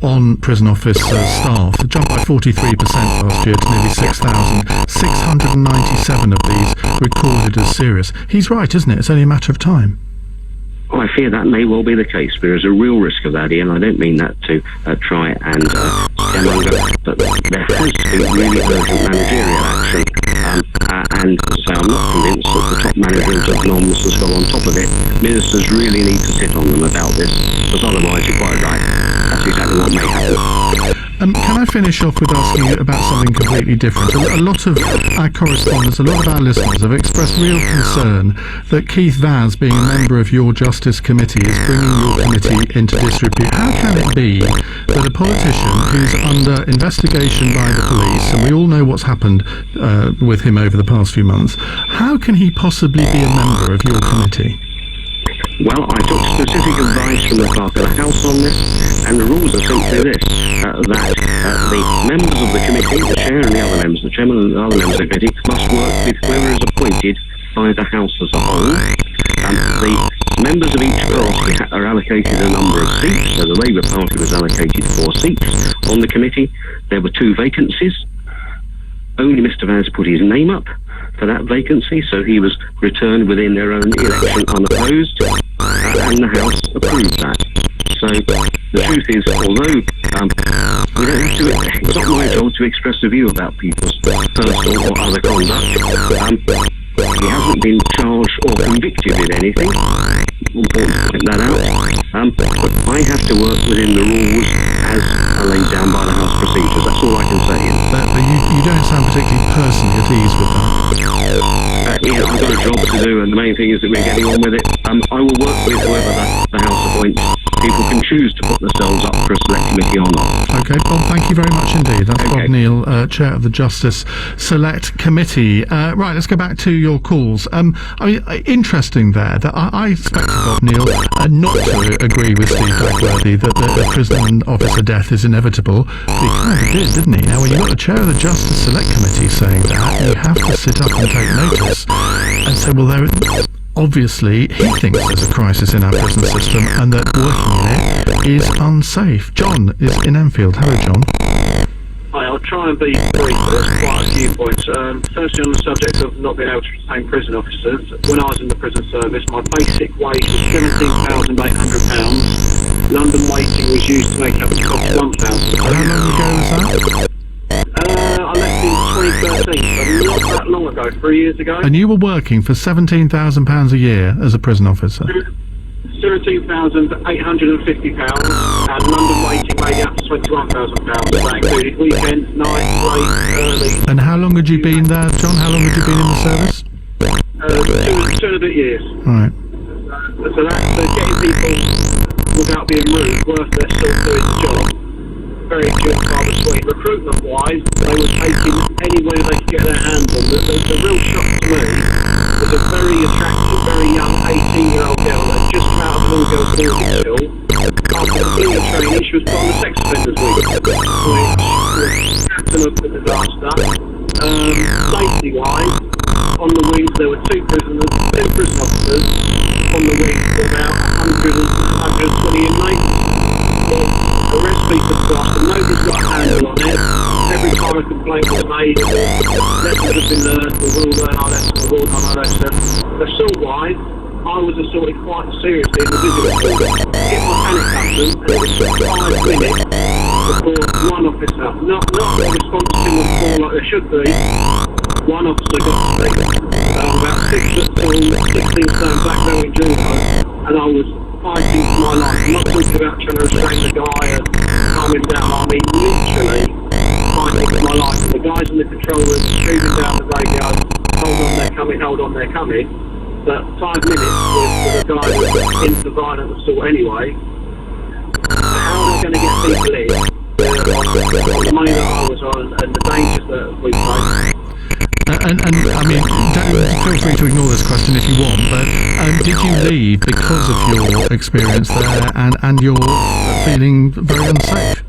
Speaker 4: on prison office staff, it jumped by 43% last year to nearly 6,000. 697 of these recorded as serious. He's right, isn't it? It's only a matter of time.
Speaker 7: I fear that may well be the case. There is a real risk of that, Ian. I don't mean that to try and scaremonger, but there has to be really urgent managerial action. And so I'm not convinced that the top managers of NOMS has got on top of it. Ministers really need to sit on them about this, because otherwise, you're quite right. That's exactly what may happen.
Speaker 4: Can I finish off with asking you about something completely different? A lot of our correspondents, a lot of our listeners have expressed real concern that Keith Vaz, being a member of your Justice Committee, is bringing your committee into disrepute. How can it be that a politician who's under investigation by the police, and we all know what's happened with him over the past few months, how can he possibly be a member of your committee?
Speaker 7: Well, I took specific advice from the Clerk of the House on this, and the rules are simply this, that the members of the committee, the chair and the other members, the chairman and the other members of the committee, must work with whoever is appointed by the House as a whole. The members of each party are allocated a number of seats, so the Labour Party was allocated 4 seats on the committee. There were 2 vacancies. Only Mr Vaz put his name up for that vacancy, so he was returned within their own election unopposed, and the House approved that. So the truth is, although we don't have to, it's not my job to express a view about people's personal or other conduct. He hasn't been charged or convicted with anything. Important to point that out. But I have to work within the rules as laid down by the House procedures. That's all I can say.
Speaker 4: But you don't sound particularly personally at ease with that.
Speaker 7: Yeah, I've got a job to do, and the main thing is that we're getting on with it. I will work with whoever the House appoints. People can choose to put themselves up for a select committee or not.
Speaker 4: Okay, Bob, thank you very much indeed. That's Bob Neal, Chair of the Justice Select Committee. Right, let's go back to your calls. I mean, interesting there that I expected Bob Neal not to agree with Steve Dagworthy that the prison officer death is inevitable. But he kind of did, didn't he? Now, when you've got the Chair of the Justice Select Committee saying that, you have to sit up and take notice and say, well, obviously, he thinks there's a crisis in our prison system and that working in it is unsafe. John is in Enfield. Hello, John.
Speaker 6: Hi, I'll try and be brief, but there's quite a few points. Firstly, on the subject of not being able to retain prison officers, when I was in the prison service, my basic wage was £17,800. London waiting was used to make up the cost of £1,000.
Speaker 4: How long ago was that?
Speaker 6: I left in 2013, so not that long ago, 3 years ago.
Speaker 4: And you were working for £17,000 a year as a prison officer?
Speaker 6: £17,850, and London waiting made up to £21,000. That included weekends, nights, late, early.
Speaker 4: And how long had you been there, John? How long had you been in the service?
Speaker 6: 2 and a bit years.
Speaker 4: Right.
Speaker 6: So that's getting people, without being rude, worth their salt doing the job. Very good, rather sweet. Recruitment-wise, they were taking any way they could get their hands on. The real shock to me was a very attractive, very young 18-year-old girl that had just come out of an all-girls boarding school. After completing training, she was put on the sex offenders week, which was absolute disaster. Safety-wise, on the wings there were 2 prison officers. On the wing for about 120 inmates. Arrest people crossed and nobody's got a handle on it. Every time a complaint was made, lessons have been learned, we will learn our lesson, we will learn our lesson. Assault-wise, I was assaulted quite seriously in the visitor hall. Hit my panic button and it was 5 minutes before one officer, not a response team of 4 like there should be, one officer got to me, about 6 foot tall, 16 stone black belt in judo, and I was fighting for my life. I'm not talking about trying to restrain the guy and calm him down. I mean, literally fighting for my life. And the guys in the control room screaming down the radio, hold on, they're coming, hold on, they're coming. But 5 minutes with a guy that's into violent assault anyway. How are they going to get people in? The money that I was on and the dangers that we faced.
Speaker 4: And I mean, feel free to ignore this question if you want, but did you leave because of your experience there and you're feeling very unsafe?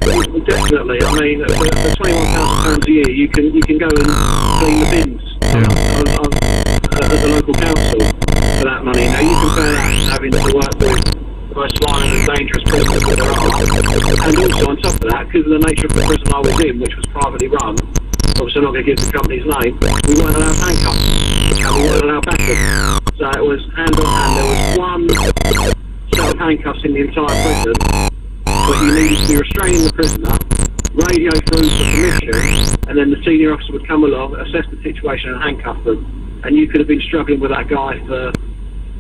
Speaker 6: Definitely. I mean, for £21,000 a year, you can go and clean the bins at the local council for that money. Now, you compare that to having to work with the most violent and dangerous prisoners that there are. And also, on top of that, because of the nature of the prison I was in, which was privately run, obviously I'm not going to give the company's name, we weren't allowed handcuffs, and we weren't allowed batons. So it was hand on hand. There was one set of handcuffs in the entire prison, but you needed to be restraining the prisoner, radio through for permission, and then the senior officer would come along, assess the situation and handcuff them. And you could have been struggling with that guy for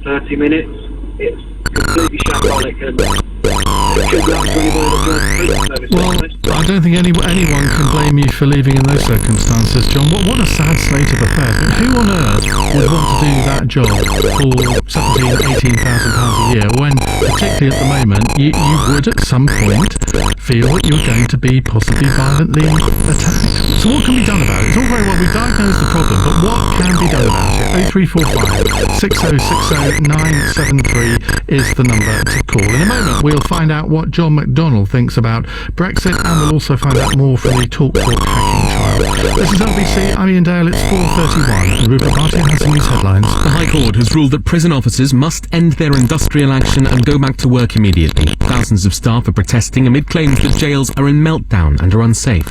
Speaker 6: 30 minutes. It's completely shambolic and good luck to anybody that joins the prison service.
Speaker 4: Well, I don't think anyone can blame you for leaving in those circumstances, John. What a sad state of affairs. But who on earth would want to do that job for £17,000, £18,000 a year when, particularly at the moment, you would at some point feel that you're going to be possibly violently attacked? So what can be done about it? It's all very well, we diagnose the problem, but what can be done about it? 0345 6060 973 is the number to call. In a moment, we'll find out what John McDonnell thinks about Brexit, and we'll also find out more from the TalkTalk hacking trial. This is LBC, I'm Ian Dale, it's 4:31, and Rupert Barty has some news headlines.
Speaker 10: The High Court has ruled that prison officers must end their industrial action and go back to work immediately. Thousands of staff are protesting amid claims that jails are in meltdown and are unsafe.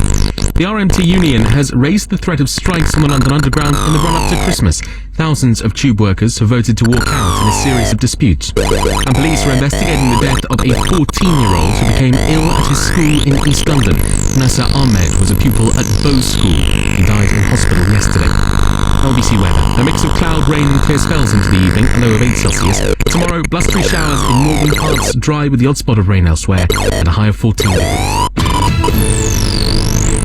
Speaker 10: The RMT union has raised the threat of strikes on the London Underground in the run-up to Christmas. Thousands of tube workers have voted to walk out in a series of disputes. And police are investigating the death of a 14-year-old who became ill at his school in East London. Nasser Ahmed was a pupil at Bowes School. He died in hospital yesterday. LBC weather. A mix of cloud, rain and clear spells into the evening, a low of 8 Celsius. Tomorrow, blustery showers in northern parts, dry with the odd spot of rain elsewhere, and a high of 14 degrees.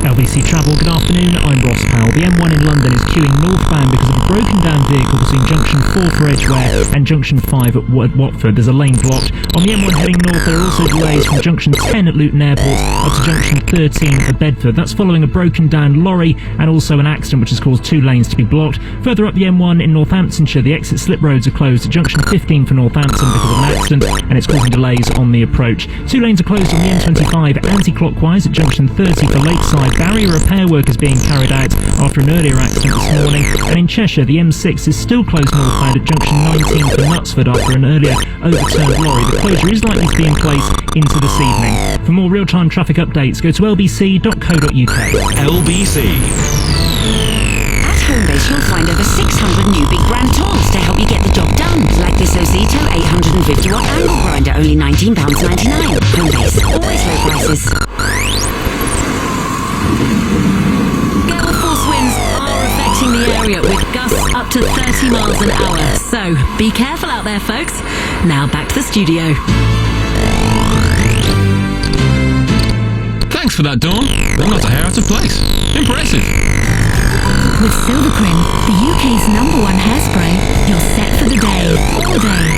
Speaker 13: LBC Travel, good afternoon, I'm Ross Powell. The M1 in London is queuing northbound because of a broken down vehicle between Junction 4 for Edgware and Junction 5 at Watford. There's a lane blocked. On the M1 heading north, there are also delays from Junction 10 at Luton Airport up to Junction 13 at Bedford. That's following a broken down lorry and also an accident which has caused 2 lanes to be blocked. Further up the M1 in Northamptonshire, the exit slip roads are closed at Junction 15 for Northampton because of an accident, and it's causing delays on the approach. 2 lanes are closed on the M25 anti-clockwise at Junction 30 for Lakeside. Barrier repair work is being carried out after an earlier accident this morning. And in Cheshire, the M6 is still closed northbound at Junction 19 for Knutsford after an earlier overturned lorry. The closure is likely to be in place into this evening. For more real-time traffic updates, go to lbc.co.uk.
Speaker 8: LBC.
Speaker 19: At Homebase, you'll find over 600 new big brand tools to help you get the job done. Like this Ozito 850-watt angle grinder, only £19.99. Homebase, always low prices. Go for
Speaker 18: affecting the area with gusts up to 30 miles an hour. So, be careful out there, folks. Now back to the studio.
Speaker 10: Thanks for that, Dawn. They're not a hair out of place. Impressive.
Speaker 2: With Silvercrim, the UK's #1 hairspray, you're set for the day, all day.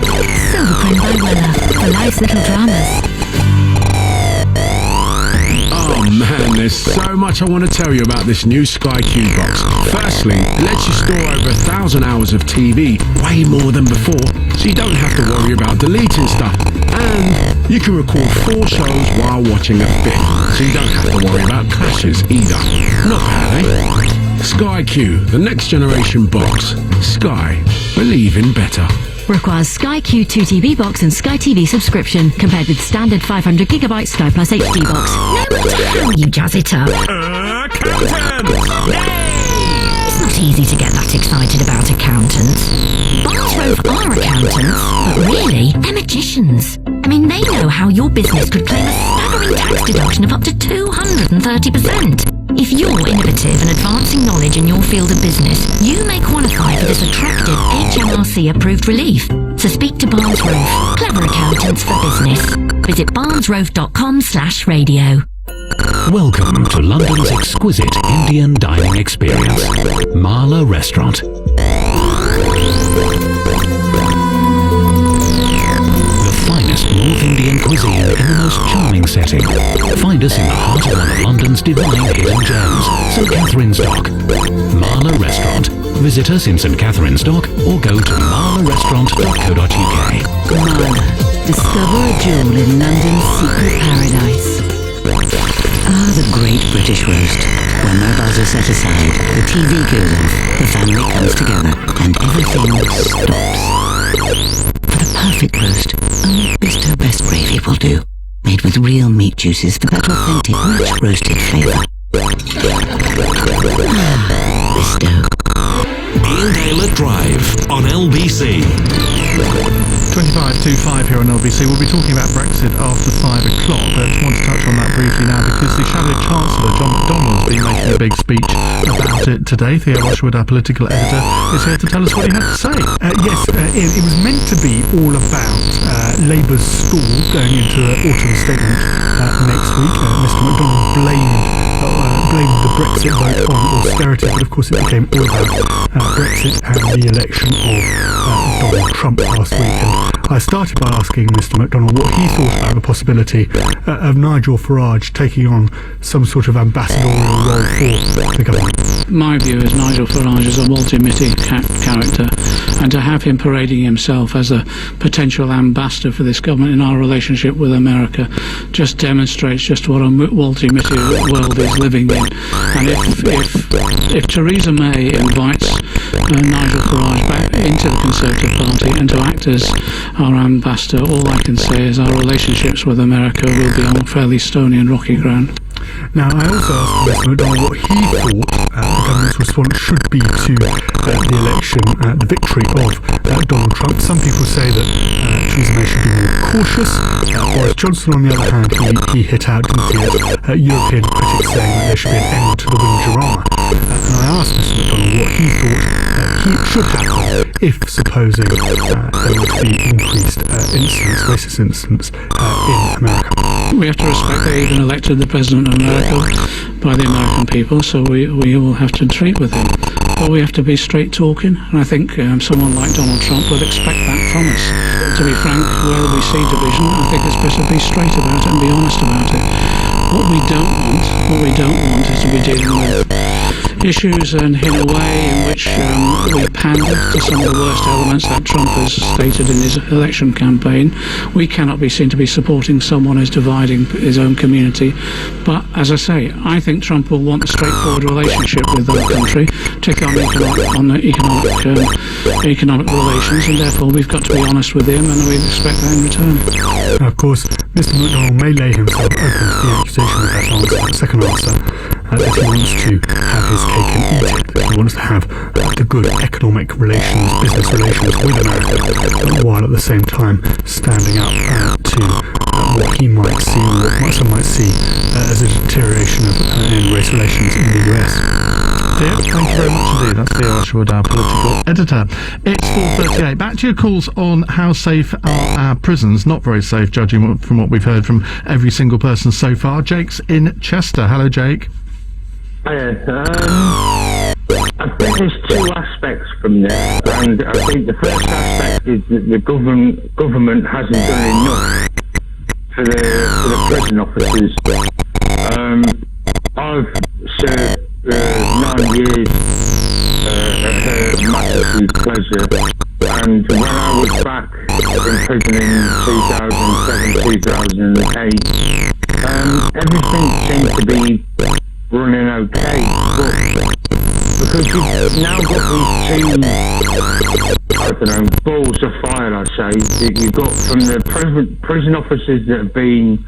Speaker 2: Silvercrim by Weller, for life's little dramas.
Speaker 1: Oh man, there's so much I want to tell you about this new Sky Q box. Firstly, it lets you store over 1,000 hours of TV, way more than before, so you don't have to worry about deleting stuff. And you can record 4 shows while watching a fifth, so you don't have to worry about clashes either. Not bad, eh? Sky Q, the next generation box. Sky, believe in better.
Speaker 2: Requires Sky Q 2TV box and Sky TV subscription, compared with standard 500GB Sky Plus HD box. No matter how you jazz it up. It's not easy to get that excited about accountants. Barnes Rove are accountants, but really, they're magicians. I mean, they know how your business could claim a staggering tax deduction of up to 230%. If you're innovative and advancing knowledge in your field of business, you may qualify for this attractive HMRC-approved relief. So speak to Barnes Rove, clever accountants for business. Visit barnesrove.com/radio.
Speaker 8: Welcome to London's exquisite Indian dining experience, Marla Restaurant. The finest North Indian cuisine in the most charming setting. Find us in the heart of one of London's divine hidden gems, St Catherine's Dock. Marla Restaurant. Visit us in St Catherine's Dock or go to marlarestaurant.co.uk.
Speaker 2: Marla, discover a jewel in London's secret paradise.
Speaker 22: Ah, the great British roast. When mobiles are set aside, the TV goes off, the family comes together, and everything stops. For the perfect roast, only Bisto Best Gravy will do. Made with real meat juices for that authentic, rich roasted flavour. Bisto.
Speaker 8: Ian Taylor Drive on LBC.
Speaker 4: 25 to 5 here on LBC. We'll be talking about Brexit after 5 o'clock, but I just want to touch on that briefly now because the Shadow Chancellor, John McDonnell, has been making a big speech about it today. Theo Rushwood, our political editor, is here to tell us what he had to say.
Speaker 23: Yes, it was meant to be all about Labour's stall going into an autumn statement next week. Mr McDonnell blamed the Brexit vote on austerity, but of course it became all about Brexit and the election of Donald Trump last week. And I started by asking Mr McDonnell what he thought about the possibility of Nigel Farage taking on some sort of ambassadorial role for the government.
Speaker 24: My view is Nigel Farage is a Walter Mitty character, and to have him parading himself as a potential ambassador for this government in our relationship with America just demonstrates just what a Walter Mitty world is living in. And if Theresa May invites Nigel Farage back into the Conservative Party and to act as our ambassador, all I can say is our relationships with America will be on fairly stony and rocky ground.
Speaker 23: Now, I also asked Mr McDonnell what he thought the government's response should be to the election, the victory of Donald Trump. Some people say that Theresa May should be more cautious. Boris Johnson, on the other hand, he hit out, didn't he, at European critics saying that there should be an end to the Windjammer. And I asked Mr McDonnell what he thought should happen if, supposing there were to be increased racist incidents in America.
Speaker 24: We have to respect they even elected the President of America by the American people, so we will have to treat with him. But we have to be straight talking, and I think someone like Donald Trump would expect that from us. To be frank, where we see division, I think it's better to be straight about it and be honest about it. What we don't want is to be dealing with issues and in a way in which we pander to some of the worst elements that Trump has stated in his election campaign. We cannot be seen to be supporting someone who's dividing his own community. But as I say, I think Trump will want a straightforward relationship with our country, particularly on economic relations, and therefore we've got to be honest with him, and we expect that in return.
Speaker 23: Now, of course, Mr McDonnell may lay himself open to the accusation with that answer, the second answer, that he wants to have his cake and eat it, that he wants to have the good economic relations, business relations with America, while at the same time standing up to what he might see, or what some might see as a deterioration in race relations in the US.
Speaker 4: Theo, thank you very much indeed. That's Theo Ashwood, our political editor. It's 4:38. Back to your calls on how safe are our prisons. Not very safe, judging from what we've heard from every single person so far. Jake's in Chester. Hello, Jake.
Speaker 5: I think there's two aspects from this, and I think the first aspect is that the government hasn't done enough for the prison officers. I've served 9 years at Her Majesty's pleasure, and when I was back in prison in 2007-2008, everything seemed to be running okay, but because you've now got these two, balls of fire, I say, that you've got from the prison officers that have been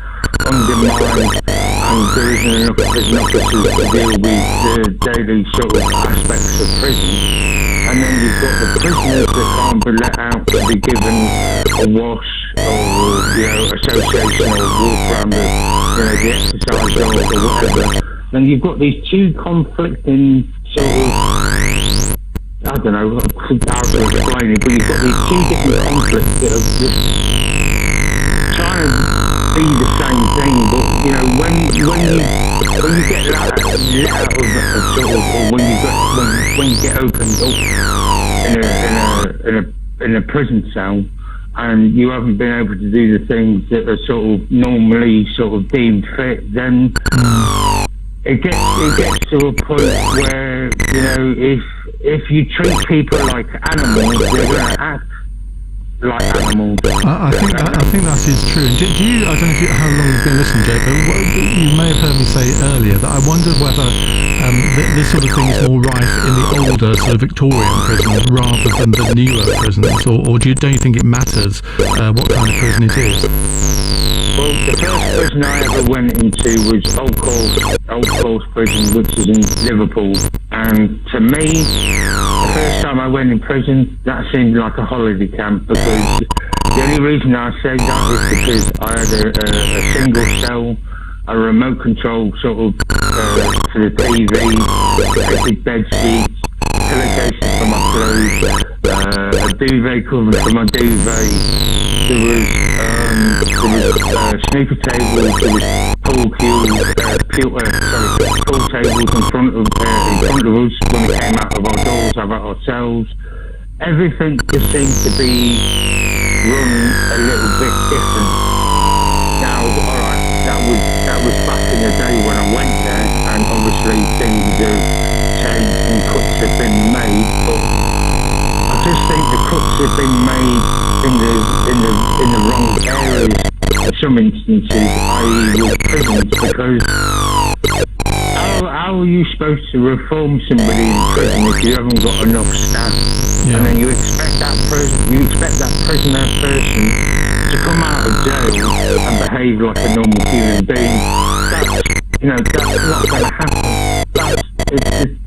Speaker 5: undermined, and there isn't enough prison officers to deal with the daily sort of aspects of prison. And then you've got the prisoners that can't be let out to be given a wash or, association or walk around the exercise yard or whatever. Then you've got these two conflicting sort of, I don't know how to explain it, but you've got these two different conflicts that are just trying to be the same thing. But when you get let out of sort of, or when you get opened up in a prison cell, and you haven't been able to do the things that are sort of normally sort of deemed fit, then it gets to a point where if you treat people like animals, they're going to act like animals.
Speaker 4: I think that is true. Do you? I don't know how long you've been listening, Jake, but you may have heard me say earlier that I wondered whether this sort of thing is more rife in the older sort of Victorian prisons rather than the newer prisons, or don't you think it matters what kind of prison it is?
Speaker 5: Well, the first prison I ever went into was Old Course Prison, which is in Liverpool. And to me, the first time I went in prison, that seemed like a holiday camp, because the only reason I say that is because I had a single cell, a remote control sort of for the TV, big bed sheets, pillowcases for my clothes, a duvet cover for my duvet. There was snooker tables, there was pool tables in front of us when we came out of our doors, out of our cells. Everything just seemed to be run a little bit different. Now, alright, that was back in the day when I went there, and obviously things have changed and cuts have been made, but I just think the cuts have been made in the wrong areas in some instances, i.e. with prisons, because how are you supposed to reform somebody in prison if you haven't got enough staff? Yeah. And then you expect that prisoner person to come out of jail and behave like a normal human being. That's not going to happen.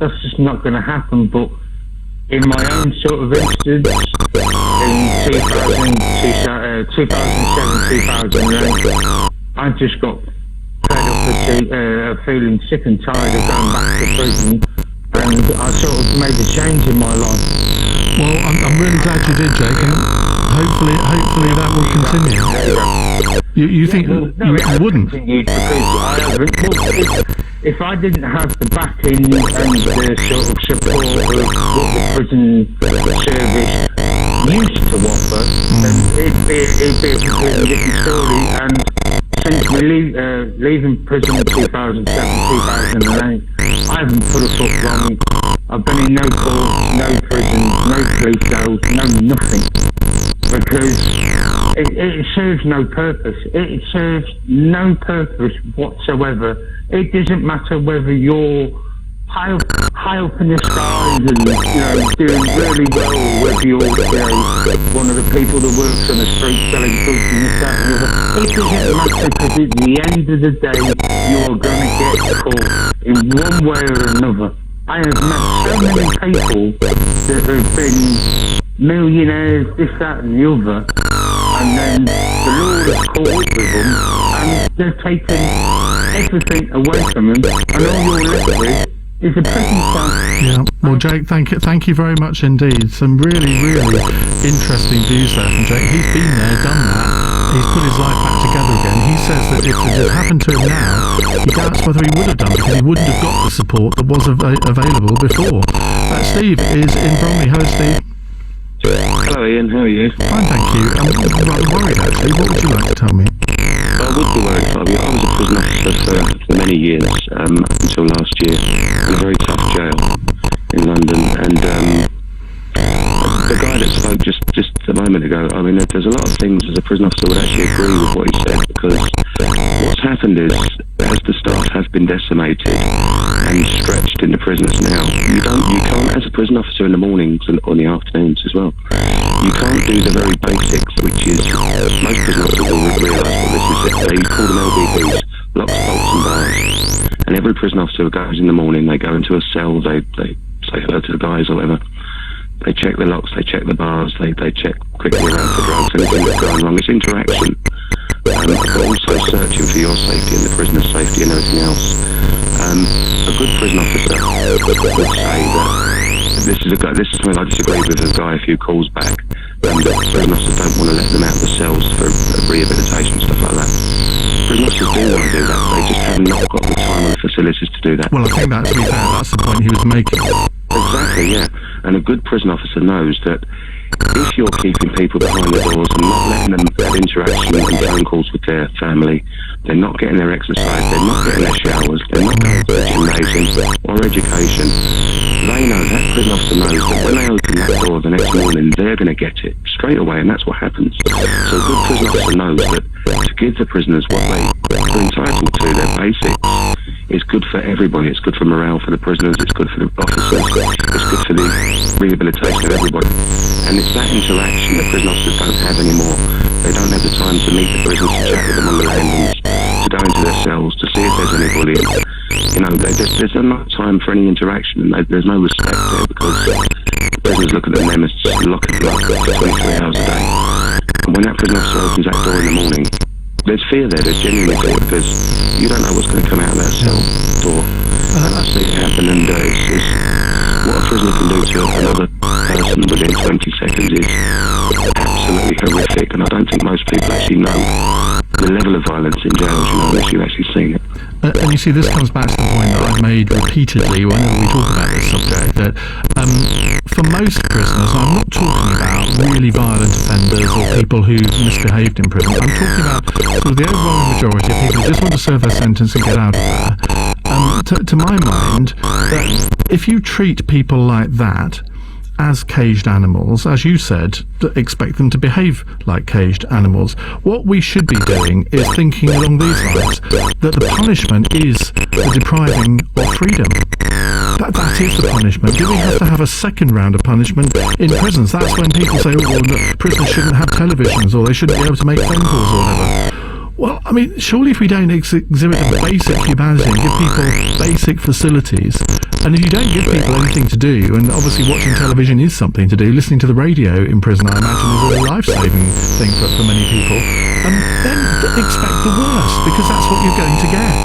Speaker 5: That's just not going to happen. But in my own sort of instance, in 2007-2008, I just got fed up with feeling sick and tired of going back to prison, and I sort of made a change in my life.
Speaker 4: Well, I'm really glad you did, Jake, and hopefully that will continue. You think you wouldn't?
Speaker 5: Because if I didn't have the backing and the sort of support of what the prison service used to offer, then it'd be a completely different story. And since leaving prison in 2007-2008, I haven't put a foot wrong. I've been in no court, no prison, no police cells, no nothing. Because it serves no purpose. It serves no purpose whatsoever. It doesn't matter whether you're high up in the skies and doing really well, or whether you're one of the people that works on the street selling drugs and this, that, and the other. It doesn't matter, because at the end of the day, you are going to get caught in one way or another. I have met so many people that have been millionaires, this, that, and the other, and then the law has caught up with them, and they've taken everything away from them, and all you're left with It's a prison staff.
Speaker 4: Yeah. Well, Jake, thank you very much indeed. Some really, really interesting views there from Jake. He's been there, done that. He's put his life back together again. He says that if it had happened to him now, he doubts whether he would have done, because he wouldn't have got the support that was available before. Steve is in Bromley. Hello, Steve.
Speaker 9: Hello, Ian. How are you?
Speaker 4: Fine, thank you. I'm rather worried, actually. What would you like to tell me?
Speaker 9: I would be worried, Fabio. I was a prison officer for many years, up until last year, in a very tough jail in London. And the guy that spoke just a moment ago, I mean, there's a lot of things as a prison officer would actually agree with what he said, because what's happened is, as the staff have been decimated and stretched in the prisons now, you can't, as a prison officer in the mornings and on the afternoons as well, you can't do the very basics, which is, most prison officers will realise what this is. They call them LBBs, locks, bolts and bars. And every prison officer goes in the morning, they go into a cell, they say hello to the guys or whatever. They check the locks, they check the bars, they check quickly around for drugs, anything that's going wrong. It's interaction. But also searching for your safety and the prisoner's safety and everything else. A good prison officer would say that this is something I disagree with a guy a few calls back. That prison officers don't want to let them out of the cells for rehabilitation and stuff like that. Prison officers do want to do that, they just have not got the time or the facilities to do that.
Speaker 4: Well, I think that, to be fair, that's the point he was making.
Speaker 9: Exactly, yeah. And a good prison officer knows that if you're keeping people behind the doors and not letting them have interaction and phone calls with their family, they're not getting their exercise, they're not getting their showers, they're not going to the gymnasium or education, they know, that prison officer knows that when they open that door the next morning, they're going to get it straight away, and that's what happens. So a good prison officer knows that to give the prisoners what they're entitled to, their basics, is good for everybody. It's good for morale for the prisoners, it's good for the officers, it's good for the rehabilitation of everybody. And it's that interaction that prison officers don't have anymore. They don't have the time to meet the prisoners, to chat with them on the landings, to go into their cells, to see if there's any bullying. You know, there's not time for any interaction, and there's no respect there, because the prisoners look at them as just locking them up for 23 hours a day. And when that prison officer opens that door in the morning, there's fear there, there's genuine fear, because you don't know what's going to come out of that cell door. I've seen it happen, and it's what a prisoner can do to another person within 20 seconds is absolutely horrific, and I don't think most people actually know the level of violence in jails, you know, unless you've actually seen it.
Speaker 4: And you see, this comes back to the point that I've made repeatedly whenever we talk about this subject, that for most prisoners, I'm not talking about really violent offenders or people who misbehaved in prison. I'm talking about sort of the overwhelming majority of people who just want to serve their sentence and get out of there. To my mind, that if you treat people like that as caged animals, as you said, expect them to behave like caged animals. What we should be doing is thinking along these lines, that the punishment is the depriving of freedom. That is the punishment. Do we have to have a second round of punishment in prisons? That's when people say, oh, well, prisoners shouldn't have televisions, or they shouldn't be able to make phone calls or whatever. Well, I mean, surely if we don't exhibit a basic humanity and give people basic facilities, and if you don't give people anything to do, and obviously watching television is something to do, listening to the radio in prison, I imagine, is a life-saving thing for many people, then expect the worst, because that's what you're going to get.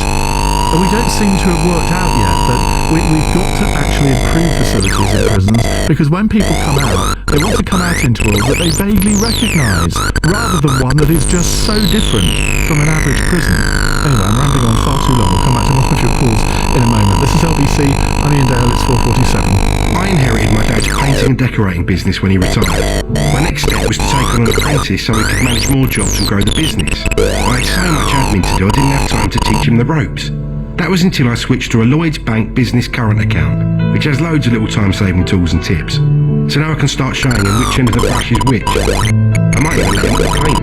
Speaker 4: And we don't seem to have worked out yet that we've got to actually improve facilities in prisons, because when people come out, they want to come out into a world that they vaguely recognise, rather than one that is just so different from an average prison. Anyway, I'm rambling on far too long. We'll come back to more of your calls in a moment. This is LBC, I'm Ian Dale, it's 4:47.
Speaker 11: I inherited my dad's painting and decorating business when he retired. My next step was to take on an apprentice so he could manage more jobs and grow the business. I had so much admin to do, I didn't have time to teach him the ropes. That was until I switched to a Lloyds Bank business current account, which has loads of little time-saving tools and tips. So now I can start showing him which end of the brush is which. I might even let him at the paint.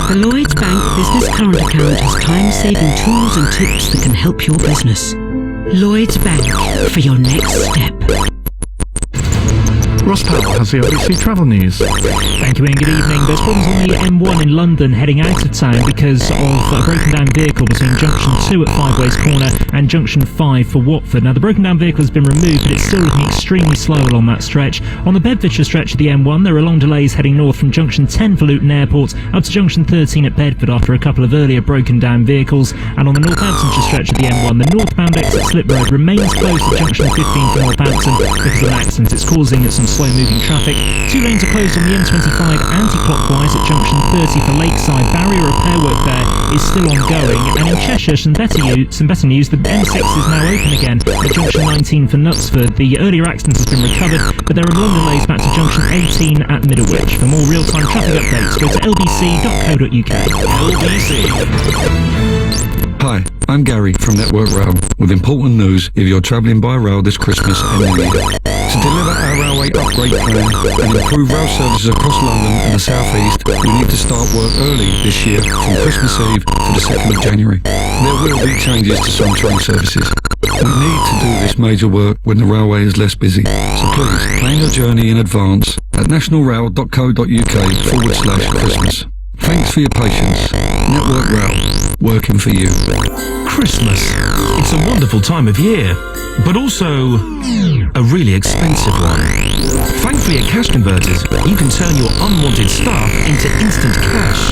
Speaker 2: The Lloyds Bank Business Current Account has time-saving tools and tips that can help your business. Lloyds Bank, for your next step.
Speaker 4: Ross Powell has the LBC travel news.
Speaker 13: Thank you and good evening. There's problems on the M1 in London heading out of town because of a broken down vehicle between Junction 2 at Five Ways Corner and Junction 5 for Watford. Now the broken down vehicle has been removed, but it's still looking extremely slow along that stretch. On the Bedfordshire stretch of the M1 there are long delays heading north from Junction 10 for Luton Airport up to Junction 13 at Bedford after a couple of earlier broken down vehicles. And on the Northamptonshire stretch of the M1 the northbound exit slip road remains closed at Junction 15 for Northampton because of an accident. It's causing some slow moving traffic. 2 lanes are closed on the M25 anti-clockwise at Junction 30 for Lakeside. Barrier repair work there is still ongoing. And in Cheshire, some better news, the M6 is now open again at Junction 19 for Knutsford. The earlier accident has been recovered, but there are long delays back to Junction 18 at Middlewich. For more real-time traffic updates, go to lbc.co.uk.
Speaker 12: LBC. Hi, I'm Gary from Network Rail with important news if you're travelling by rail this Christmas and New Year. To deliver our railway upgrade plan and improve rail services across London and the South East, we need to start work early this year from Christmas Eve to the 2nd of January. There will be changes to some train services. We need to do this major work when the railway is less busy. So please, plan your journey in advance at nationalrail.co.uk/Christmas. Thanks for your patience. Network Rail, working for you.
Speaker 15: Christmas. It's a wonderful time of year, but also a really expensive one. Thankfully at Cash Converters, you can turn your unwanted stuff into instant cash.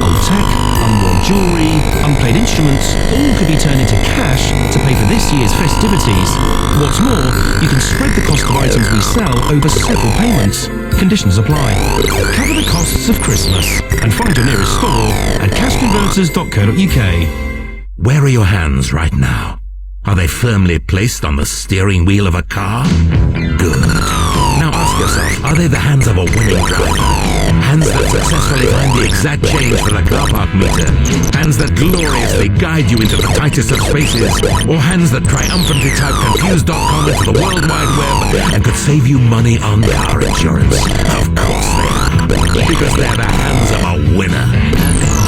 Speaker 15: Old tech, unworn jewellery, unplayed instruments, all could be turned into cash to pay for this year's festivities. What's more, you can spread the cost of items we sell over several payments. Conditions apply. Cover the costs of Christmas and find your nearest store at cashconverters.co.uk. Where are your hands right now? Are they firmly placed on the steering wheel of a car? Good. Now ask yourself, are they the hands of a winning driver? Hands that successfully find the exact change for the car park meter? Hands that gloriously guide you into the tightest of spaces? Or hands that triumphantly type confused.com into the World Wide Web and could save you money on car insurance? Of course they are. Because they're the hands of a winner.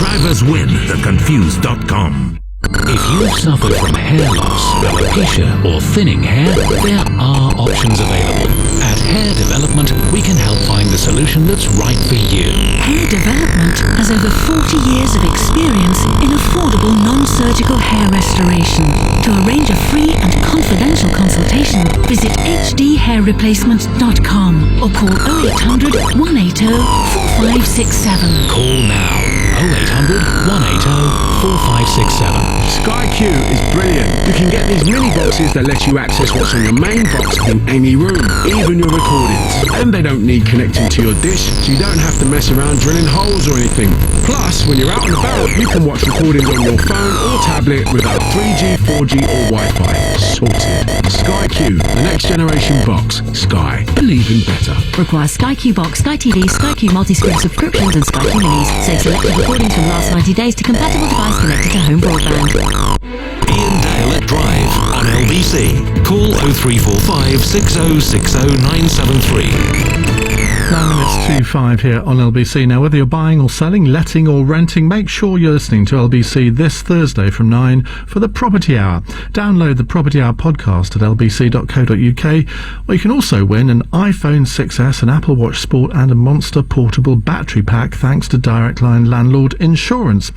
Speaker 15: Drivers win at confused.com.
Speaker 8: If you've suffered from hair loss, alopecia or thinning hair, there are options available. At Hair Development, we can help find the solution that's right for you.
Speaker 2: Hair Development has over 40 years of experience in affordable non-surgical hair restoration. To arrange a free and confidential consultation, visit hdhairreplacement.com or call 0800 180 4567.
Speaker 8: Call now. 0800 180 4567.
Speaker 1: Sky Q is brilliant. You can get these mini boxes that let you access what's on your main box in any room, even your recordings. And they don't need connecting to your dish, so you don't have to mess around drilling holes or anything. Plus, when you're out and about, you can watch recordings on your phone or tablet without 3G, 4G or Wi-Fi. Sorted. Sky Q, the next generation box. Sky. Believe in better.
Speaker 18: Requires Sky Q Box, Sky TV, Sky Q multi-screen subscriptions and Sky Q Minis. Save selected recordings from the last 90 days to compatible device connected to home broadband.
Speaker 15: Ian Dale at Drive on LBC. Call 0345 6060 973.
Speaker 4: 9 minutes to 5 here on LBC. Now, whether you're buying or selling, letting or renting, make sure you're listening to LBC this Thursday from 9 for the Property Hour. Download the Property Hour podcast at lbc.co.uk, or you can also win an iPhone 6S, an Apple Watch Sport and a Monster portable battery pack thanks to Direct Line Landlord Insurance.